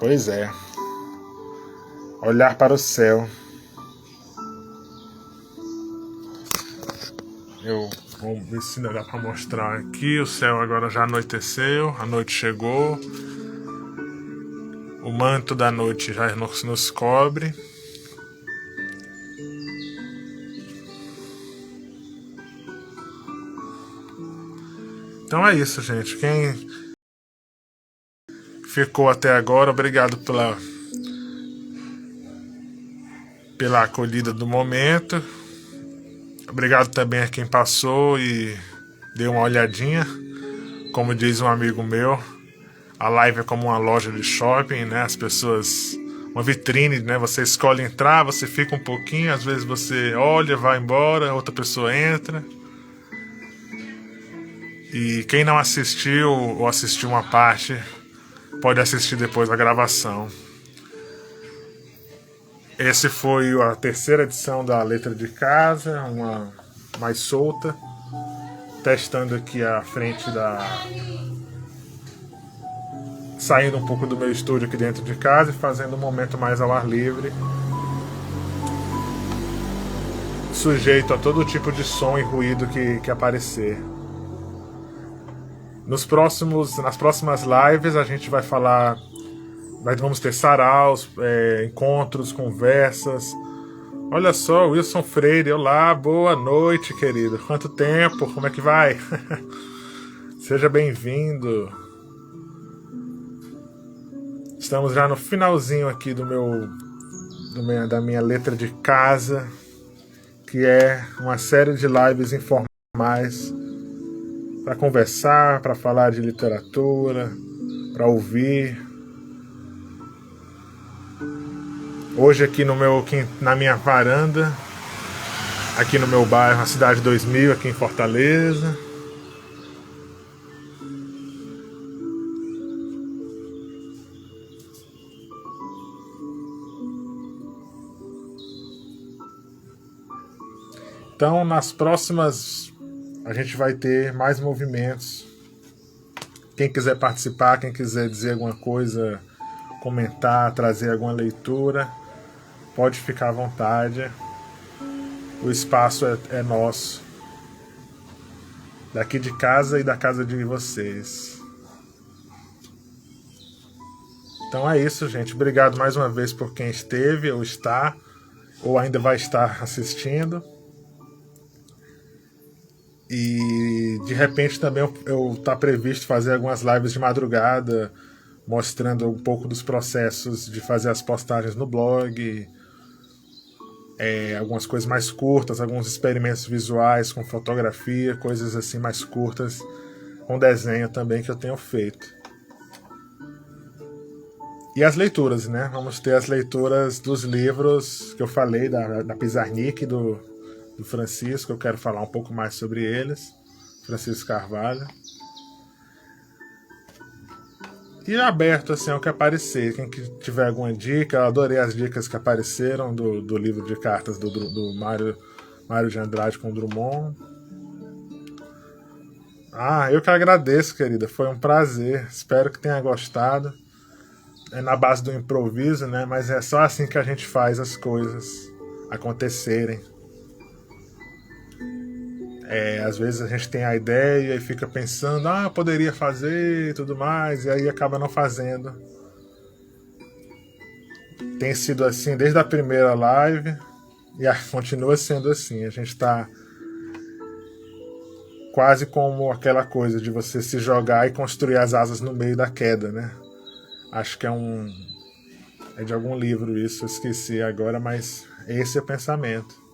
Pois é. Olhar para o céu. Eu Vamos ver se dá pra mostrar aqui. O céu agora já anoiteceu, a noite chegou. O manto da noite já nos cobre. Então é isso, gente. Quem ficou até agora, obrigado pela acolhida do momento. Obrigado também a quem passou e deu uma olhadinha. Como diz um amigo meu, a live é como uma loja de shopping, né? As pessoas, uma vitrine, né? Você escolhe entrar, você fica um pouquinho, às vezes você olha, vai embora, outra pessoa entra. E quem não assistiu ou assistiu uma parte, pode assistir depois a gravação. Esse foi a terceira edição da Letra de Casa, uma mais solta, testando aqui a frente saindo um pouco do meu estúdio aqui dentro de casa e fazendo um momento mais ao ar livre, sujeito a todo tipo de som e ruído que aparecer. Nas próximas lives a gente vai falar, vamos ter saraus, encontros, conversas. Olha só, Wilson Freire, olá, boa noite, querido. Quanto tempo, como é que vai? Seja bem-vindo. Estamos já no finalzinho aqui da minha letra de casa, que é uma série de lives informais para conversar, para falar de literatura, para ouvir. Hoje aqui na minha varanda, aqui no meu bairro, a Cidade 2000, aqui em Fortaleza. Então, nas próximas, a gente vai ter mais movimentos. Quem quiser participar, quem quiser dizer alguma coisa, comentar, trazer alguma leitura, pode ficar à vontade. O espaço é nosso. Daqui de casa e da casa de vocês. Então é isso, gente. Obrigado mais uma vez por quem esteve, ou está, ou ainda vai estar assistindo. E de repente também eu tá previsto fazer algumas lives de madrugada, mostrando um pouco dos processos de fazer as postagens no blog, algumas coisas mais curtas, alguns experimentos visuais com fotografia, coisas assim mais curtas, com desenho também que eu tenho feito. E as leituras, né? Vamos ter as leituras dos livros que eu falei, da Pizarnik, do Francisco. Eu quero falar um pouco mais sobre eles, Francisco Carvalho. E aberto assim ao que aparecer. Quem tiver alguma dica, eu adorei as dicas que apareceram do livro de cartas do Mário de Andrade com Drummond. Eu que agradeço, querida. Foi um prazer. Espero que tenha gostado. É na base do improviso, né? Mas é só assim que a gente faz as coisas acontecerem. Às vezes a gente tem a ideia e fica pensando, poderia fazer e tudo mais, e aí acaba não fazendo. Tem sido assim desde a primeira live e continua sendo assim. A gente está quase como aquela coisa de você se jogar e construir as asas no meio da queda, né? Acho que é de algum livro isso, eu esqueci agora, mas esse é o pensamento.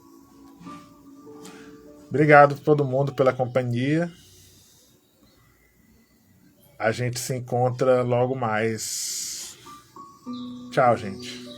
Obrigado a todo mundo pela companhia. A gente se encontra logo mais. Tchau, gente.